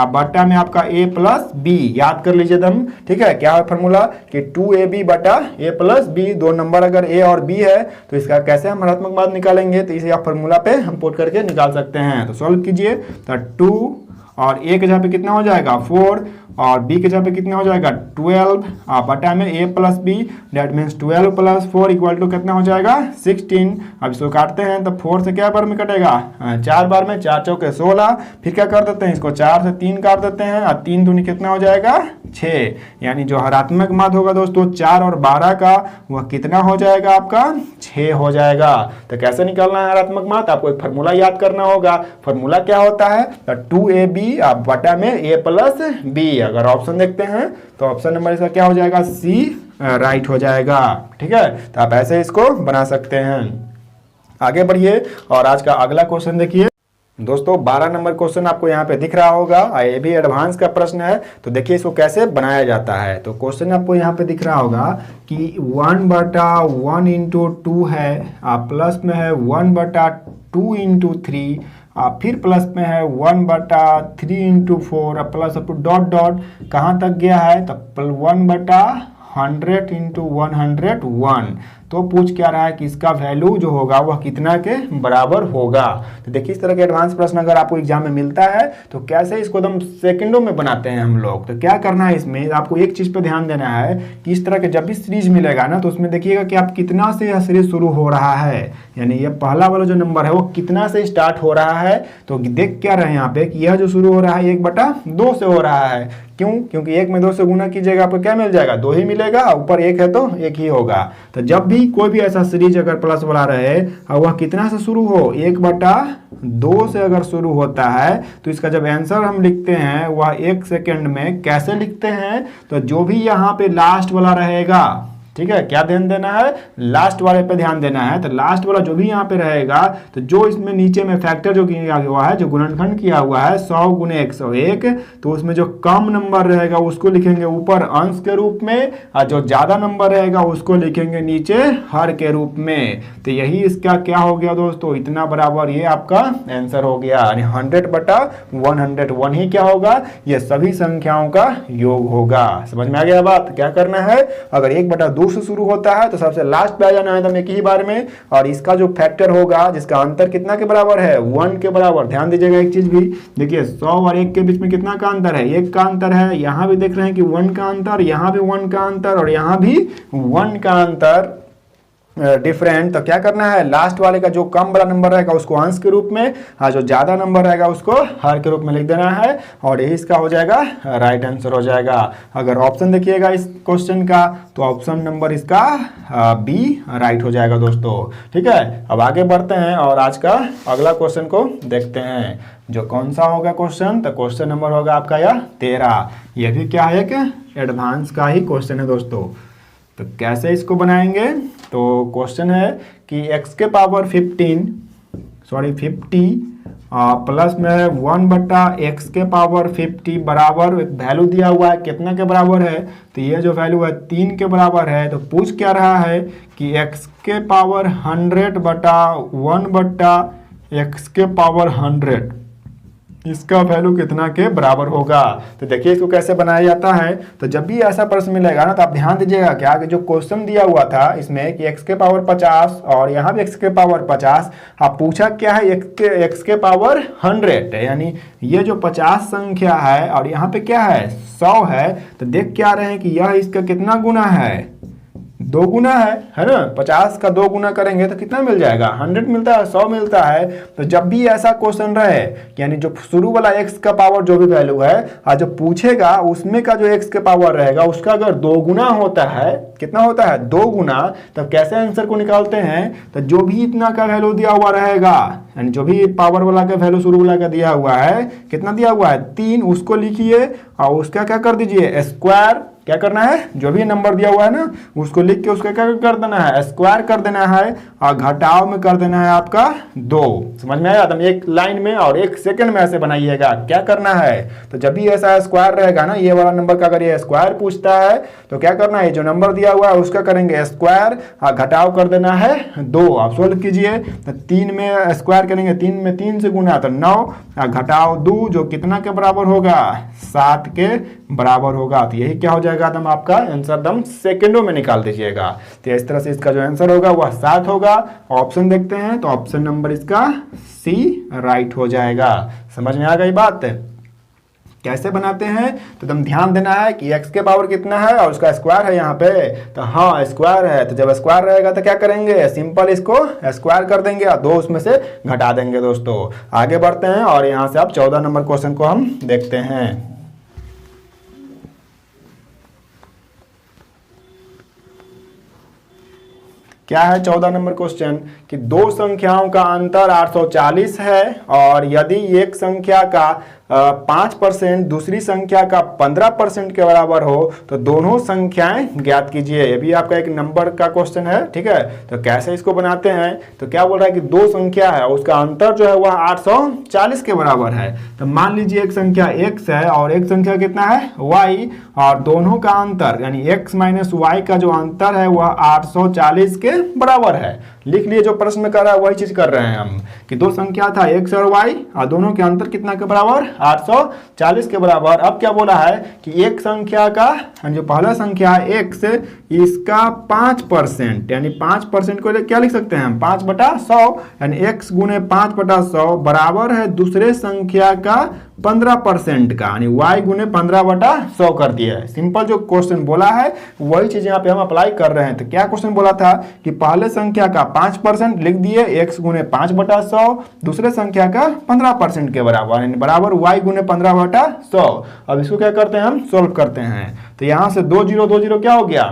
बटा में आपका a प्लस बी, याद कर लीजिए एकदम, ठीक है। क्या है फॉर्मूला कि 2ab बटा a प्लस बी, दो नंबर अगर a और b है तो इसका कैसे हम ऋणात्मक मान निकालेंगे, तो इसे आप फॉर्मूला पे हम पुट करके निकाल सकते हैं। तो सॉल्व कीजिए, तो 2 और a के जगह पे कितना हो जाएगा 4 और b के जगह पे कितना हो जाएगा 12 बटा में a plus B, that means 12 plus 4 equal to कितना हो जाएगा 16। अब इसको काटते हैं तो 4 से क्या बार में कटेगा 4 बार में, 4 चौके 16। फिर क्या कर देते हैं इसको 4 से 3 काट देते हैं और 3 दूनी कितना हो जाएगा 6, यानी जो ऋणात्मक मान होगा दोस्तों 4 और 12 का वह कितना हो जाएगा आपका 6 हो जाएगा। तो कैसे निकालना है ऋणात्मक मान, आपको एक फार्मूला याद करना होगा। फार्मूला क्या होता है, तो 2ab बटा में a प्लस बी। अगर ऑप्शन देखते हैं तो ऑप्शन नंबर इसका क्या हो जाएगा सी राइट हो जाएगा, ठीक है। तो आप ऐसे इसको बना सकते हैं। आगे बढ़िए और आज का अगला क्वेश्चन देखिए दोस्तों। 12 नंबर क्वेश्चन आपको यहाँ पे दिख रहा होगा, ये भी एडवांस का प्रश्न है। तो देखिए इसको कैसे बनाया जाता है। तो क्वेश्चन आपको यहाँ पे दिख रहा होगा कि 1 बटा 1 इंटू 2 है, प्लस में है 1 बटा 2 इंटू 3, फिर प्लस में है 1 बटा 3 into 4, plus up to dot dot कहाँ तक गया है, तो 1 बटा 100 इंटू 101। तो पूछ क्या रहा है कि इसका वैल्यू जो होगा वह कितना के बराबर होगा। तो देखिए इस तरह के एडवांस प्रश्न अगर आपको एग्जाम में मिलता है तो कैसे इसको एकदम सेकंडों में बनाते हैं हम लोग। तो क्या करना है इसमें, आपको एक चीज पे ध्यान देना है कि इस तरह के जब भी सीरीज मिलेगा ना तो उसमें देखिएगा कि आप कितना से यह सीरीज शुरू हो रहा है, यानी ये पहला वाला जो नंबर है वो कितना से स्टार्ट हो रहा है। तो देख क्या रहे हैं यहाँ पे कि यह जो शुरू हो रहा है 1/2 से हो रहा है। क्यों, क्योंकि 1 में 2 से गुना कीजिएगा आपको क्या मिल जाएगा 2 ही मिलेगा, ऊपर 1 है तो 1 ही होगा। तो जब भी कोई भी ऐसा सीरीज अगर प्लस वाला रहे और वह कितना से शुरू हो 1/2 से अगर शुरू होता है तो इसका जब आंसर हम लिखते हैं वह 1 सेकेंड में कैसे लिखते हैं, तो जो भी यहाँ पे लास्ट वाला रहेगा, ठीक है, क्या ध्यान देना है लास्ट वाले पे ध्यान देना है। तो लास्ट वाला जो भी यहाँ पे रहेगा तो जो इसमें नीचे में फैक्टर जो किया हुआ है, जो गुणनखंड किया हुआ है 100 गुने 101, तो उसमें जो कम नंबर रहेगा उसको लिखेंगे ऊपर अंश के रूप में और जो ज्यादा नंबर रहेगा उसको लिखेंगे नीचे हर के रूप में। तो यही इसका क्या हो गया दोस्तों, इतना बराबर ये आपका आंसर हो गया, यानी 100/101 ही क्या होगा, ये सभी संख्याओं का योग होगा। समझ में आ गया बात। क्या करना है, अगर 1/2 से शुरू होता है तो सबसे लास्ट पे आ जाना है एकदम एक ही बार में, और इसका जो फैक्टर होगा जिसका अंतर कितना के बराबर है 1 के बराबर। ध्यान दीजिएगा एक चीज भी, देखिए 100 और 1 के बीच में कितना का अंतर है 1 का अंतर है। यहाँ भी देख रहे हैं कि 1 का अंतर, यहाँ भी 1 का अंतर और यहाँ भी 1 का अंतर डिफरेंट। तो क्या करना है, लास्ट वाले का जो कम वाला नंबर रहेगा उसको अंश के रूप में, जो ज्यादा नंबर रहेगा उसको हर के रूप में लिख देना है, और यही इसका हो जाएगा राइट आंसर हो जाएगा। अगर ऑप्शन देखिएगा इस क्वेश्चन का तो ऑप्शन नंबर इसका बी राइट हो जाएगा दोस्तों, ठीक है। अब आगे बढ़ते हैं और आज का अगला क्वेश्चन को देखते हैं, जो कौन सा होगा क्वेश्चन, तो क्वेश्चन नंबर होगा आपका यह 13। यह भी क्या है कि एडवांस का ही क्वेश्चन है दोस्तों। तो कैसे इसको बनाएंगे, तो क्वेश्चन है कि x के पावर 50 प्लस में 1/x के पावर 50 बराबर एक वैल्यू दिया हुआ है, कितना के बराबर है, तो ये जो वैल्यू है 3 के बराबर है। तो पूछ क्या रहा है कि x के पावर 100/1/x के पावर 100 इसका वैल्यू कितना के बराबर होगा। तो देखिए इसको कैसे बनाया जाता है। तो जब भी ऐसा प्रश्न मिलेगा ना तो आप ध्यान दीजिएगा कि आगे जो क्वेश्चन दिया हुआ था इसमें कि x के पावर 50 और यहाँ भी x के पावर 50, आप पूछा क्या है x के पावर 100, यानी ये जो 50 संख्या है और यहाँ पे क्या है 100 है। तो देख क्या रहे हैं कि यह इसका कितना गुना है 2 गुना है ना। 50 का 2 गुना करेंगे तो कितना मिल जाएगा 100 मिलता है, 100 मिलता है। तो जब भी ऐसा क्वेश्चन रहे, यानी जो शुरू वाला x का पावर जो भी वैल्यू है और जो पूछेगा उसमें का जो x के पावर रहेगा उसका अगर 2 गुना होता है, कितना होता है 2 गुना, तब कैसे आंसर को निकालते हैं, तो जो भी इतना का वैल्यू दिया हुआ रहेगा, यानी जो भी पावर वाला का वैल्यू शुरू वाला का दिया हुआ है, कितना दिया हुआ है 3, उसको लिखिए और उसका क्या कर दीजिए स्क्वायर, क्या करना है, जो भी नंबर दिया हुआ है ना उसको लिख के उसका क्या कर देना है, स्क्वायर कर देना है और घटाव में कर देना है आपका 2। समझ में आया? एकदम एक लाइन में और 1 सेकंड में ऐसे बनाइएगा। क्या करना है, तो जब भी ऐसा स्क्वायर रहेगा ना, ये वाला नंबर का अगर ये स्क्वायर पूछता है तो क्या करना है, जो नंबर दिया हुआ है उसका करेंगे स्क्वायर और घटाव कर देना है 2। आप सोल्व कीजिए तो 3 में स्क्वायर करेंगे, 3 में 3 से गुना तो 9 और घटाव 2 जो कितना के बराबर होगा, 7 के बराबर होगा। तो यही क्या हो जाएगा एकदम आपका आंसर एकदम सेकंडों में निकाल दीजिएगा। तो इस तरह से इसका जो आंसर होगा वह 7 होगा। ऑप्शन देखते हैं तो ऑप्शन नंबर इसका सी राइट हो जाएगा। समझ में आ गई बात? कैसे बनाते हैं तो एकदम ध्यान देना है कि x के पावर कितना है और उसका स्क्वायर है यहाँ पे, तो हाँ स्क्वायर है, तो जब स्क्वायर रहेगा तो क्या करेंगे, सिंपल इसको स्क्वायर कर देंगे और 2 उसमें से घटा देंगे। दोस्तों आगे बढ़ते हैं और यहाँ से आप 14 नंबर क्वेश्चन को हम देखते हैं। क्या है 14 नंबर क्वेश्चन कि दो संख्याओं का अंतर 840 है और यदि एक संख्या का 5% दूसरी संख्या का 15% के बराबर हो तो दोनों संख्याएं ज्ञात कीजिए। ये भी आपका एक नंबर का क्वेश्चन है, ठीक है। तो कैसे इसको बनाते हैं, तो क्या बोल रहा है कि दो संख्या है उसका अंतर जो है वह 840 के बराबर है। तो मान लीजिए एक संख्या x है और एक संख्या कितना है y, और दोनों का अंतर यानी x माइनस वाई का जो अंतर है वह 840 के बराबर है। लिख लिए, जो प्रश्न में कर रहा है वही चीज कर रहे हैं हम कि दो संख्या था x और y और दोनों के अंतर कितना के बराबर, 840 के बराबर। अब क्या बोला है कि एक संख्या का जो पहला संख्या है x, इसका 5% यानी 5% को क्या लिख सकते हैं हम, 5/100 यानी x गुने 5/100 बराबर है दूसरे संख्या का 15% का यानी y गुने 15/100 कर दिया है। सिंपल जो क्वेश्चन बोला है वही चीज यहाँ पे हम अप्लाई कर रहे हैं। तो क्या क्वेश्चन बोला था कि पहले संख्या का 5% लिख दिए x गुने 5/100, दूसरे संख्या का 15% के बराबर यानी बराबर y गुने 15/100। अब इसको क्या करते हैं, हम सोल्व करते हैं। तो यहाँ से 2 0 2 0 क्या हो गया,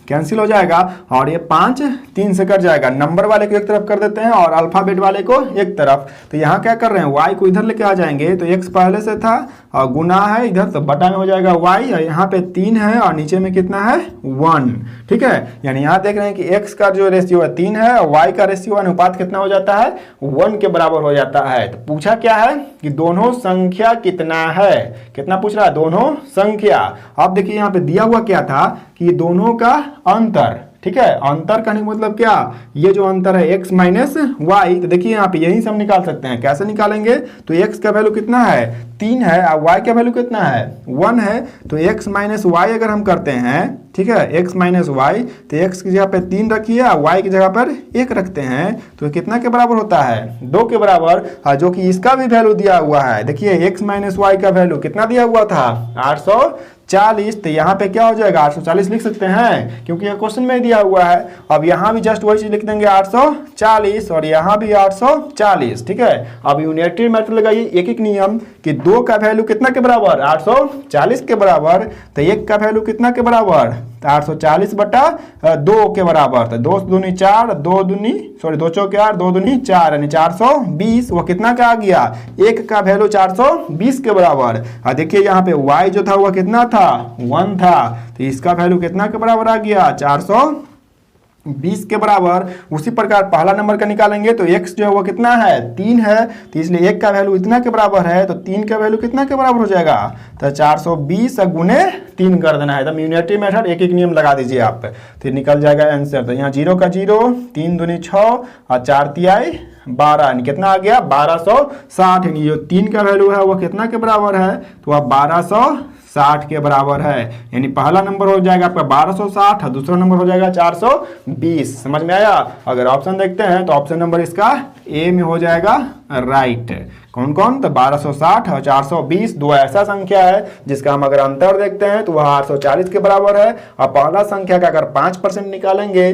कैंसिल हो जाएगा और ये 5 3 से कट जाएगा। नंबर वाले को एक तरफ कर देते हैं और अल्फाबेट वाले को एक तरफ। तो यहाँ क्या कर रहे हैं, y को इधर लेके आ जाएंगे तो x पहले से था और गुना है इधर तो बटा में हो जाएगा y, और यहाँ पे 3 है और नीचे में कितना है 1, ठीक है। यानी यहाँ देख रहे हैं कि x का जो रेशियो है 3 है और y का रेशियो अनुपात कितना हो जाता है, 1 के बराबर हो जाता है। तो पूछा क्या है कि दोनों संख्या कितना है, कितना पूछ रहा है, दोनों संख्या। अब देखिए यहाँ पे दिया हुआ क्या था कि दोनों का अंतर, ठीक है। अंतर करने का मतलब क्या, ये जो अंतर है x माइनस वाई, तो देखिए यहाँ पे यही से हम निकाल सकते हैं। कैसे निकालेंगे, तो x का वैल्यू कितना है 3 है और y का वैल्यू कितना है 1 है। तो x माइनस वाई अगर हम करते हैं, ठीक है, x माइनस वाई, तो x की जगह पे 3 रखिए और y की जगह पर 1 रखते हैं तो कितना के बराबर होता है 2 के बराबर, जो कि इसका भी वैल्यू दिया हुआ है। देखिए x माइनस वाई का वैल्यू कितना दिया हुआ था 840, तो यहाँ पे क्या हो जाएगा 840 लिख सकते हैं क्योंकि ये क्वेश्चन में दिया हुआ है। अब यहाँ भी जस्ट वही चीज लिख देंगे 840 और यहाँ भी 840, ठीक है। अब यूनिटरी मेथड लगाइए, एक एक नियम कि 2 का वैल्यू कितना के बराबर 840 के बराबर, तो 1 का वैल्यू कितना के बराबर 840/2 के बराबर। तो 2 दूनी 4, 2 चौके 8, 2 दूनी 4 यानी 420। वो कितना का आ गया, 1 का वैल्यू 420 के बराबर। और देखिए यहाँ पे y जो था वह कितना था 1 था, तो इसका वैल्यू कितना के बराबर आ गया 420 के बराबर। उसी प्रकार पहला नंबर का निकालेंगे तो x जो है वो कितना है 3 है, तो इसलिए 1 का वैल्यू इतना के बराबर है, तो 3 का वैल्यू कितना के बराबर हो जाएगा, तो 420 गुने 3 कर देना है। एकदम यूनिटरी मेथड, एक एक नियम लगा दीजिए आप, तो निकल जाएगा आंसर। तो यहाँ 0 का 0, 3 दूनी 6 और 4 तिहाई 12 यानी कितना आ गया 1260। यानी जो 3 का वैल्यू है वो कितना के बराबर है, तो वह 1260 के बराबर है। यानी पहला नंबर हो जाएगा आपका 1260 और दूसरा नंबर हो जाएगा 420। समझ में आया? अगर ऑप्शन देखते हैं तो ऑप्शन नंबर इसका ए में हो जाएगा राइट। कौन कौन, तो 1260 और 420 दो ऐसा संख्या है जिसका हम अगर अंतर देखते हैं तो वह 840 के बराबर है। और पहला संख्या का अगर 5% निकालेंगे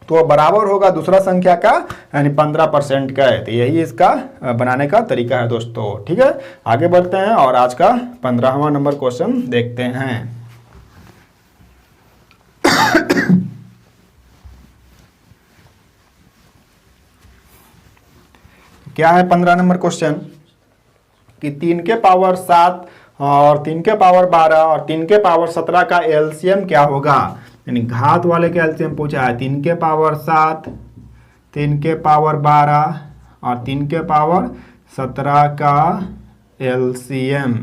तो बराबर होगा दूसरा संख्या का यानी 15% का है। तो यही इसका बनाने का तरीका है दोस्तों, ठीक है। आगे बढ़ते हैं और आज का 15वां नंबर क्वेश्चन देखते हैं। क्या है 15 नंबर क्वेश्चन कि 3 के पावर 7 और 3 के पावर 12 और 3 के पावर 17 का एलसीएम क्या होगा, यानी घात वाले का एलसीएम पूछा है। 3 के पावर 7, 3 के पावर 12 और 3 के पावर 17 का एलसीएम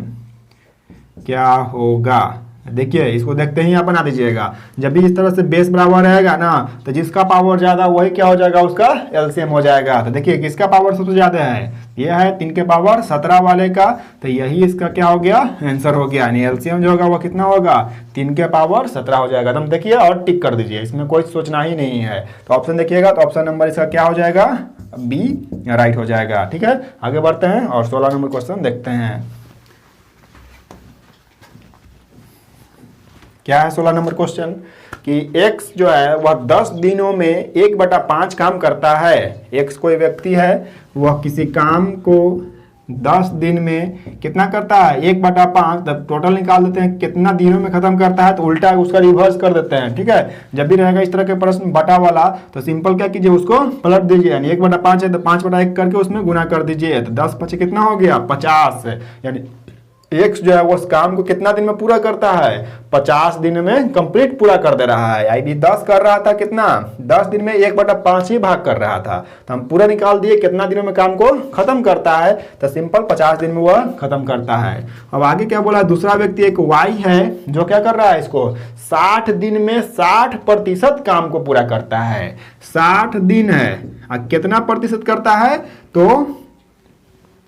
क्या होगा। देखिए इसको देखते ही आप बना दीजिएगा। जब भी इस तरह से बेस बराबर रहेगा ना तो जिसका पावर ज्यादा वही क्या हो जाएगा, उसका एलसीएम हो जाएगा। तो देखिए किसका पावर सबसे ज्यादा है, ये है 3 के पावर 17 वाले का, तो यही इसका क्या हो गया, आंसर हो गया। यानी एलसीएम जो होगा वो कितना होगा, 3 के पावर 17 हो जाएगा। तो हम देखिए और टिक कर दीजिए, इसमें कोई सोचना ही नहीं है। तो ऑप्शन देखिएगा तो ऑप्शन नंबर इसका क्या हो जाएगा, बी राइट हो जाएगा। ठीक है, आगे बढ़ते हैं और 16 नंबर क्वेश्चन देखते हैं। क्या है 16 नंबर क्वेश्चन कि x जो है वह 10 दिनों में 1/5 काम करता है। x कोई व्यक्ति है, वह किसी काम को 10 दिन में कितना करता है, 1/5। तब टोटल निकाल देते हैं कितना दिनों में खत्म करता है, तो उल्टा उसका रिवर्स कर देते हैं। ठीक है, जब भी रहेगा इस तरह के प्रश्न बटा वाला तो सिंपल क्या कीजिए, उसको पलट दीजिए। यानी 1/5 है तो 5/1 करके उसमें गुना कर दीजिए, तो 10 5 कितना हो गया, 50। यानी एक्स जो है वो उस काम को कितना दिन में पूरा करता है, 50 दिन में कंप्लीट पूरा कर दे रहा है। आई 10 कर रहा था, कितना 10 दिन में 1/5 ही भाग कर रहा था, तो हम पूरा निकाल दिए कितना दिनों में काम को खत्म करता है, तो सिंपल 50 दिन में वह खत्म करता है। अब आगे क्या बोला, दूसरा व्यक्ति एक वाई है जो क्या कर रहा है, इसको 60 दिन में 60% काम को पूरा करता है। 60 दिन है और कितना प्रतिशत करता है, तो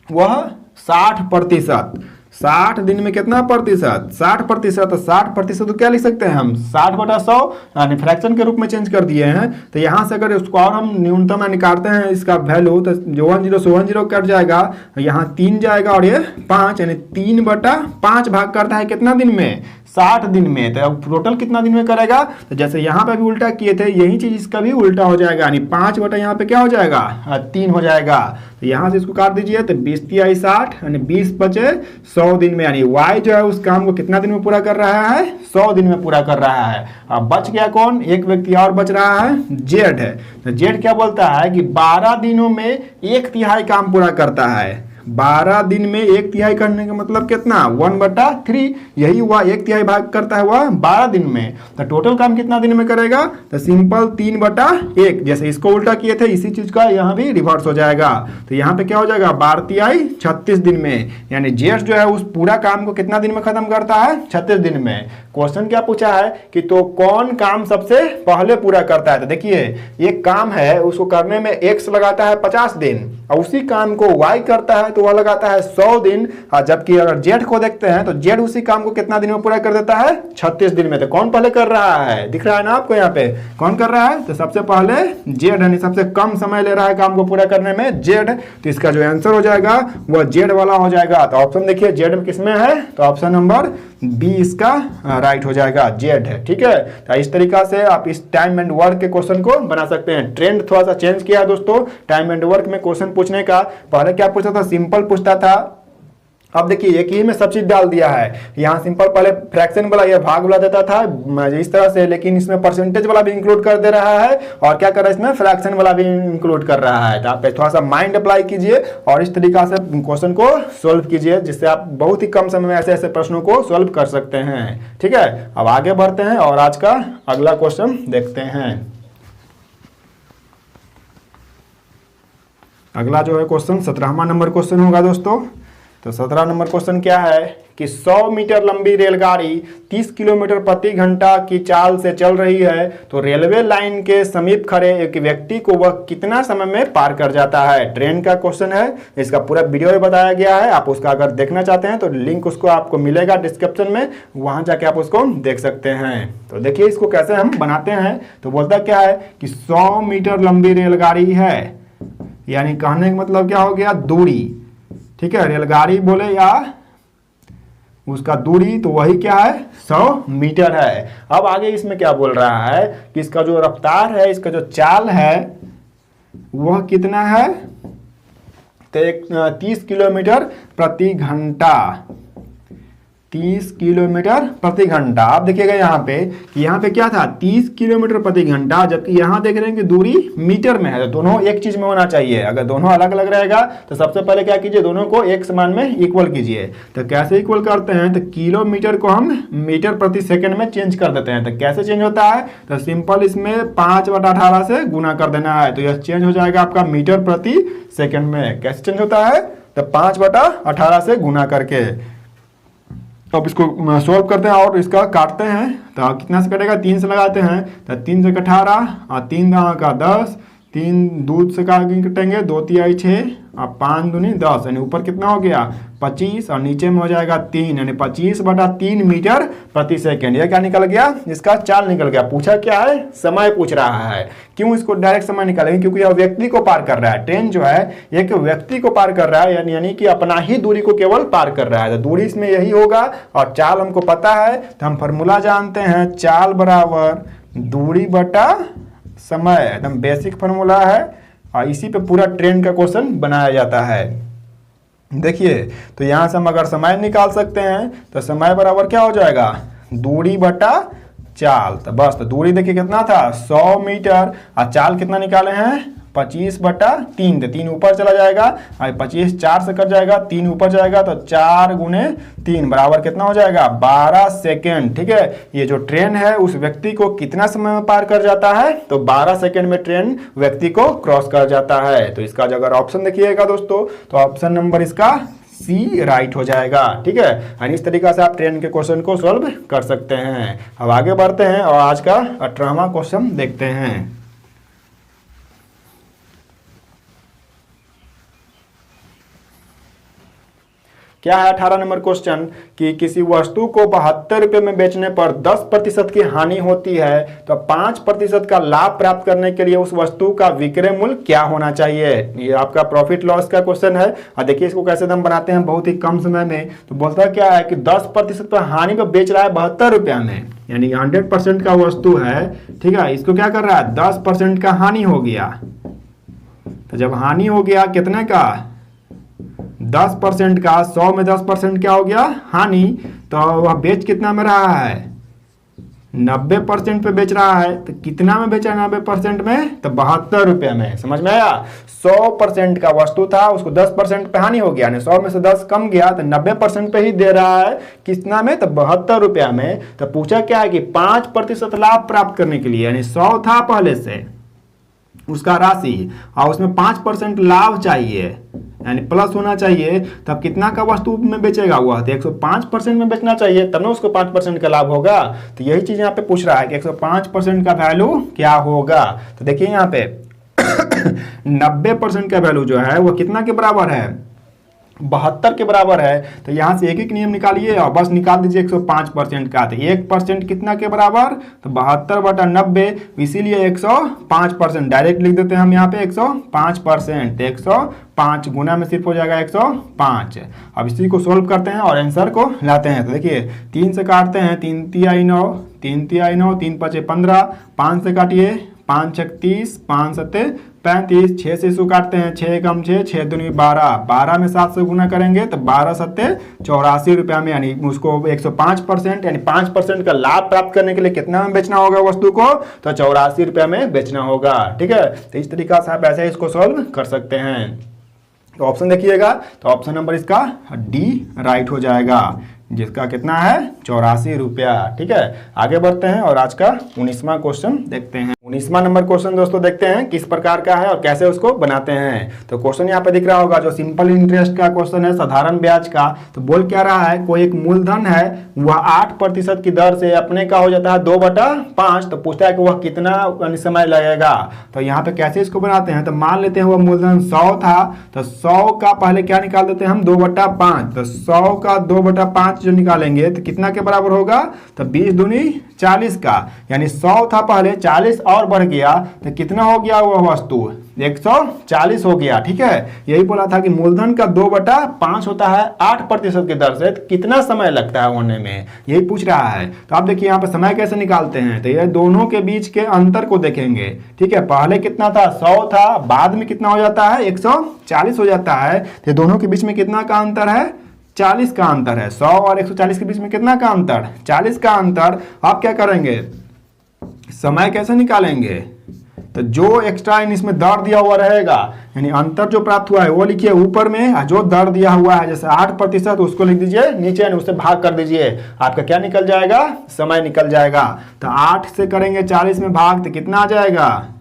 वह 60%। 60 दिन में कितना प्रतिशत, 60%। 60% तो क्या लिख सकते हैं हम, 60/100 यानी फ्रैक्शन के रूप में चेंज कर दिए हैं। तो यहाँ से अगर उसको और हम न्यूनतम निकालते हैं इसका वैल्यू, तो जो 10 से 10 कट जाएगा, यहाँ 3 जाएगा और ये 5, यानी 3/5 भाग करता है कितना दिन में, 60 दिन में। तो अब टोटल कितना दिन में करेगा, तो जैसे यहाँ पे भी उल्टा किए थे यही चीज इसका भी उल्टा हो जाएगा, यानी 5 यहाँ पे क्या हो जाएगा, 3 हो जाएगा। तो यहाँ से इसको काट दीजिए, तो 20 × 60 यानी 20 बचे 100 दिन में। यानी y जो है उस काम को कितना दिन में पूरा कर रहा है, 100 दिन में पूरा कर रहा है। अब बच गया कौन, एक व्यक्ति और बच रहा है, z है। तो z क्या बोलता है कि 12 दिनों में 1/3 काम पूरा करता है। 12 दिन में 1/3 करने का मतलब कितना, 1/3, यही हुआ 1/3 भाग करता है वह 12 दिन में। तो टोटल काम कितना दिन में करेगा, तो सिंपल 3/1। जैसे इसको उल्टा किए थे इसी चीज का यहाँ भी रिवर्स हो जाएगा। तो यहाँ पे क्या हो जाएगा, 12×3 36 दिन में। यानी जेठ जो है उस पूरा काम को कितना दिन में खत्म करता है, 36 दिन में। क्वेश्चन क्या पूछा है कि तो कौन काम सबसे पहले पूरा करता है। तो देखिए एक काम है उसको करने में x लगाता है 50 दिन, और उसी काम को y करता है तो वह लगाता है 100 दिन। और जबकि अगर जेड को देखते हैं तो जेड उसी काम को कितना दिन में पूरा कर देता है, 36 दिन में। तो कौन पहले कर रहा है, दिख रहा है ना आपको यहाँ पे कौन कर रहा है, तो सबसे पहले जेड, यानी सबसे कम समय ले रहा है काम को पूरा करने में जेड। तो इसका जो आंसर हो जाएगा वह जेड वाला हो जाएगा। तो ऑप्शन देखिए जेड किसमें है, तो ऑप्शन नंबर बी इसका राइट हो जाएगा, जेड है। ठीक है, तो इस तरीका से आप इस टाइम एंड वर्क के क्वेश्चन को बना सकते हैं। ट्रेंड थोड़ा सा चेंज किया है दोस्तों, टाइम एंड वर्क में क्वेश्चन पूछने का। पहले क्या पूछता था, सिंपल पूछता था, अब देखिए एक ही में सब चीज डाल दिया है। यहाँ सिंपल पहले फ्रैक्शन वाला या भाग वाला देता था इस तरह से, लेकिन इसमें परसेंटेज वाला भी इंक्लूड कर दे रहा है, और क्या कर रहा है इसमें फ्रैक्शन वाला भी इंक्लूड कर रहा है। तो आप थोड़ा सा माइंड अप्लाई कीजिए और इस तरीका से क्वेश्चन को सोल्व कीजिए, जिससे आप बहुत ही कम समय में ऐसे ऐसे प्रश्नों को सोल्व कर सकते हैं। ठीक है, अब आगे बढ़ते हैं और आज का अगला क्वेश्चन देखते हैं। अगला जो है क्वेश्चन 17वां नंबर क्वेश्चन होगा दोस्तों। तो 17 नंबर क्वेश्चन क्या है कि 100 मीटर लंबी रेलगाड़ी 30 किलोमीटर प्रति घंटा की चाल से चल रही है, तो रेलवे लाइन के समीप खड़े एक व्यक्ति को वह कितना समय में पार कर जाता है। ट्रेन का क्वेश्चन है, इसका पूरा वीडियो में बताया गया है। आप उसका अगर देखना चाहते हैं तो लिंक उसको आपको मिलेगा डिस्क्रिप्शन में, वहां जाके आप उसको देख सकते हैं। तो देखिए इसको कैसे हम बनाते हैं। तो बोलता क्या है कि 100 मीटर लंबी रेलगाड़ी है, यानी कहने का मतलब क्या हो गया, दूरी। ठीक है, रेलगाड़ी बोले या उसका दूरी, तो वही क्या है, 100 मीटर है। अब आगे इसमें क्या बोल रहा है कि इसका जो रफ्तार है, इसका जो चाल है वह कितना है, तो 30 किलोमीटर प्रति घंटा। 30 किलोमीटर प्रति घंटा। आप देखिएगा यहाँ पे कि यहाँ पे क्या था 30 किलोमीटर प्रति घंटा, जबकि यहाँ देख रहे हैं कि दूरी मीटर में है, तो दोनों एक चीज में होना चाहिए। अगर दोनों अलग अलग रहेगा तो सबसे पहले क्या कीजिए, दोनों को एक समान में इक्वल कीजिए। तो कैसे इक्वल करते हैं, तो किलोमीटर को हम मीटर प्रति सेकंड में चेंज कर देते हैं। तो कैसे चेंज होता है, तो सिंपल इसमें 5/18 से गुना कर देना है, तो यह चेंज हो जाएगा आपका मीटर प्रति सेकंड में। कैसे चेंज होता है, तो 5/18 से गुना करके। अब इसको सॉल्व करते हैं और इसका काटते हैं, तो कितना से कटेगा, 3 से लगाते हैं, तो 3 से 18 और 3 का 10, 3 दूध से कटेंगे, 2 तिहाई 6 और 5 दूनी 10, यानी ऊपर कितना हो गया 25 और नीचे में हो जाएगा 3, यानी 25/3 मीटर प्रति सेकेंड। यह क्या निकल गया, इसका चाल निकल गया। पूछा क्या है, समय पूछ रहा है। क्यों इसको डायरेक्ट समय निकालेंगे, क्योंकि यह व्यक्ति को पार कर रहा है। ट्रेन जो है एक व्यक्ति को पार कर रहा है, यानी कि अपना ही दूरी को केवल पार कर रहा है, तो दूरी इसमें यही होगा। और चाल हमको पता है, तो हम फॉर्मूला जानते हैं, चाल बराबर दूरी बटा समय, एकदम बेसिक फॉर्मूला है और इसी पे पूरा ट्रेन का क्वेश्चन बनाया जाता है। देखिए, तो यहाँ से हम अगर समय निकाल सकते हैं, तो समय बराबर क्या हो जाएगा, दूरी बटा चाल। तो बस, तो दूरी देखिए कितना था 100 मीटर और चाल कितना निकाले हैं 25/3, तो 3 ऊपर चला जाएगा और 25 4 से कट जाएगा, 3 ऊपर जाएगा, तो 4 गुने 3 बराबर कितना हो जाएगा 12 सेकेंड। ठीक है, ये जो ट्रेन है उस व्यक्ति को कितना समय में पार कर जाता है, तो 12 सेकेंड में ट्रेन व्यक्ति को क्रॉस कर जाता है। तो इसका अगर ऑप्शन देखिएगा दोस्तों, तो ऑप्शन नंबर इसका सी राइट हो जाएगा। ठीक है, और इस तरीका से आप ट्रेन के क्वेश्चन को सॉल्व कर सकते हैं। अब आगे बढ़ते हैं और आज का 18वां क्वेश्चन देखते हैं। क्या है 18 नंबर क्वेश्चन, कि किसी वस्तु को 72 रुपये में बेचने पर 10% की हानि होती है, तो 5% का लाभ प्राप्त करने के लिए उस वस्तु का विक्रय मूल्य क्या होना चाहिए। ये आपका प्रॉफिट लॉस का क्वेश्चन है। और देखिए इसको कैसे हम बनाते हैं बहुत ही कम समय में। तो बोलता क्या है कि 10% पर हानि पर बेच रहा है 72 रुपया में, यानी 100% का वस्तु है। ठीक है, इसको क्या कर रहा है 10% का हानि हो गया। तो जब हानि हो गया कितने का 10% का, 100 में 10% क्या हो गया हानि, तो वह बेच कितना में रहा है 90% पे बेच रहा है। तो कितना में बेचा 90% में, तो 72 रुपये में। समझ में आया, 100% का वस्तु था, उसको 10% पे हानि हो गया, 100 में से 10 कम गया, तो 90% पे ही दे रहा है। कितना में, तो 72 रुपया में। तो पूछा क्या है कि 5% लाभ प्राप्त करने के लिए, यानी 100 था पहले से उसका राशि और उसमें 5% लाभ चाहिए, यानी प्लस होना चाहिए, तब कितना का वस्तु में बेचेगा हुआ, तो 105% में बेचना चाहिए, तब ना उसको 5% का लाभ होगा। तो यही चीज यहाँ पे पूछ रहा है कि 105% का वैल्यू क्या होगा। तो देखिए यहाँ पे 90% का वैल्यू जो है वो कितना के बराबर है 72 के बराबर है। तो यहाँ से एक एक नियम निकालिए और बस निकाल दीजिए 105% का। तो 1% कितना के बराबर, तो 72/90, इसीलिए 105%। डायरेक्ट लिख देते हैं हम यहाँ पे 105%। 105 गुना में सिर्फ हो जाएगा 105। अब इसी को सोल्व करते हैं और आंसर को लाते हैं। तो देखिए 3 से काटते हैं, 3 तिहाई 9, 3 तिहाई 9, 3 5 15, 5 से काटिए, 5 6 30, 5 7 35, 6 से इसको काटते हैं, 6 कम 6, 6 दूनी 12, 12 में 7 से गुना करेंगे तो 12 7 84 रुपया में, यानी उसको 105% यानी 5% का लाभ प्राप्त करने के लिए कितना में बेचना होगा वस्तु को, तो 84 रुपया में बेचना होगा। ठीक है, तो इस तरीका से आप ऐसे इसको सॉल्व कर सकते हैं। तो ऑप्शन देखिएगा, तो ऑप्शन नंबर इसका डी राइट हो जाएगा, जिसका कितना है 84 रुपया। ठीक है, आगे बढ़ते हैं और आज का 19वां क्वेश्चन देखते हैं। 19वां नंबर क्वेश्चन दोस्तों देखते हैं किस प्रकार का है और कैसे उसको बनाते हैं। तो क्वेश्चन यहाँ पे दिख रहा होगा, जो सिंपल इंटरेस्ट का क्वेश्चन है, साधारण ब्याज का। तो बोल क्या रहा है, कोई एक मूलधन है, वह 8% की दर से अपने का हो जाता है 2/5। तो पूछता है कि वह कितना समय लगेगा। तो यहाँ पे कैसे इसको बनाते हैं, तो मान लेते हैं वह मूलधन 100 था, तो 100 का पहले क्या निकाल देते हैं हम 2/5। तो 100 का 2/5 जो निकालेंगे तो कितना के बराबर होगा, तो 20 दूनी 40 का, यानी 100 था पहले, 40 और बढ़ गया तो कितना हो गया वह वस्तु 140 हो गया। ठीक है, यही बोला था कि मूलधन का 2/5 होता है 8% की दर से, तो कितना समय लगता है होने में, यही पूछ रहा है। तो आप देखिए यहाँ पे समय कैसे निकालते हैं, तो ये दोनों के बीच के अंतर को देखेंगे। ठीक है, पहले कितना था 100 था, बाद में कितना हो जाता है 140 हो जाता है। तो दोनों के बीच में कितना का अंतर है 40 का अंतर है। 100 और 140 के बीच में कितना का अंतर? 40 का अंतर। आप क्या करेंगे, समय कैसे निकालेंगे? तो जो एक्स्ट्रा इसमें दर दिया हुआ रहेगा, यानी अंतर जो प्राप्त हुआ है वो लिखिए ऊपर में, और जो दर दिया हुआ है जैसे 8% उसको लिख दीजिए नीचे, यानी उससे भाग कर दीजिए। आपका क्या निकल जाएगा? समय निकल जाएगा। तो 8 से करेंगे 40 में भाग तो कितना आ जाएगा?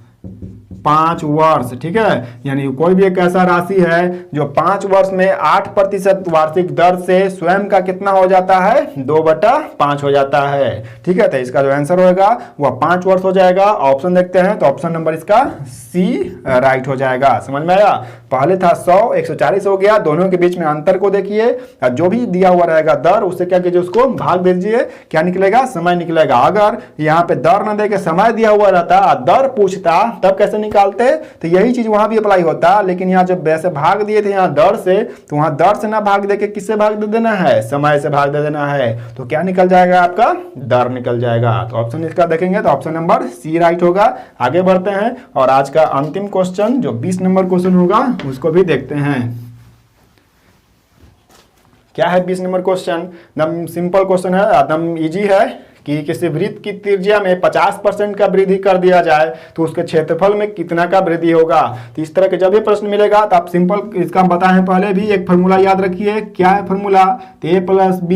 5 वर्ष। ठीक है, यानी कोई भी एक ऐसा राशि है जो 5 वर्ष में 8% वार्षिक दर से स्वयं का कितना हो जाता है? 2/5 हो जाता है। ठीक है, तो इसका जो आंसर होगा वह 5 वर्ष हो जाएगा। ऑप्शन देखते हैं तो ऑप्शन नंबर इसका सी राइट हो जाएगा। समझ में आया? पहले था 100, 140 हो गया। दोनों के बीच में अंतर को देखिए, जो भी दिया हुआ रहेगा दर, उससे क्या कीजिए, उसको भाग दीजिए। क्या निकलेगा? समय निकलेगा। अगर यहाँ पे दर न दे के समय दिया हुआ रहता, दर पूछता, तब कैसे निकालते? तो यही चीज वहां भी अप्लाई होता, लेकिन यहाँ जब वैसे भाग दिए थे यहाँ दर से, तो वहां दर से ना भाग देके किससे भाग दे देना है? समय से भाग दे देना है। तो क्या निकल जाएगा? आपका दर निकल जाएगा। तो ऑप्शन इसका देखेंगे तो ऑप्शन नंबर सी राइट होगा। आगे बढ़ते हैं और आज का अंतिम क्वेश्चन जो 20 नंबर क्वेश्चन होगा उसको भी देखते हैं। क्या है 20 नंबर क्वेश्चन? एकदम सिंपल क्वेश्चन है, एकदम इजी है कि किसी वृत्त की त्रिज्या में 50% का वृद्धि कर दिया जाए तो उसके क्षेत्रफल में कितना का वृद्धि होगा। तो इस तरह के जब भी प्रश्न मिलेगा तो आप सिंपल इसका बताएं पहले भी एक फॉर्मूला याद रखिए। क्या है फॉर्मूला? तो a + b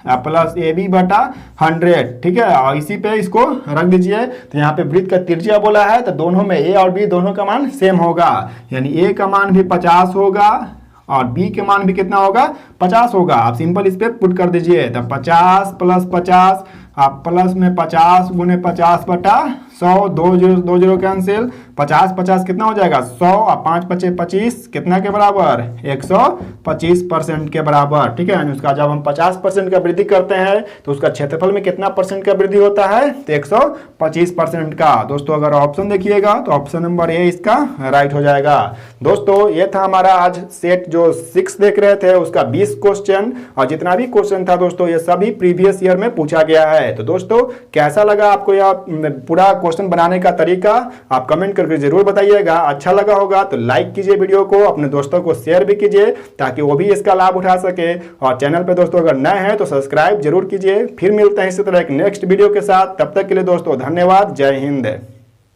+ ab/100। ठीक है, और इसी पे इसको रख दीजिए। तो यहाँ पे वृत्त का त्रिज्या बोला है तो दोनों में a और b दोनों का मान सेम होगा, यानी a का मान भी 50 होगा और b के मान भी कितना होगा? 50 होगा। आप सिंपल इस पे पुट कर दीजिए। तो 50 + 50, आप प्लस में 50 × 50/100, 2 0 कैंसिल, 50 50 कितना हो जाएगा? 100 और 5 × 5 = 25, कितना के बराबर? 125% के बराबर। ठीक है, यानी उसका जब हम 50% का वृद्धि करते हैं तो उसका क्षेत्रफल में कितना परसेंट का वृद्धि होता है? तो 125% का। दोस्तों अगर ऑप्शन देखिएगा तो ऑप्शन नंबर ए इसका राइट हो जाएगा। दोस्तों ये था हमारा आज सेट जो 6 देख रहे थे उसका 20 क्वेश्चन, और जितना भी क्वेश्चन था दोस्तों ये सभी प्रीवियस ईयर में पूछा गया है। तो दोस्तों कैसा लगा आपको यह पूरा क्वेश्चन बनाने का तरीका? आप कमेंट करके जरूर बताइएगा। अच्छा लगा होगा तो लाइक कीजिए वीडियो को, अपने दोस्तों को शेयर भी कीजिए ताकि वो भी इसका लाभ उठा सके। और चैनल पे दोस्तों अगर नए हैं तो सब्सक्राइब जरूर कीजिए। फिर मिलते हैं इसी तरह एक नेक्स्ट वीडियो के साथ। तब तक के लिए दोस्तों धन्यवाद। जय हिंद।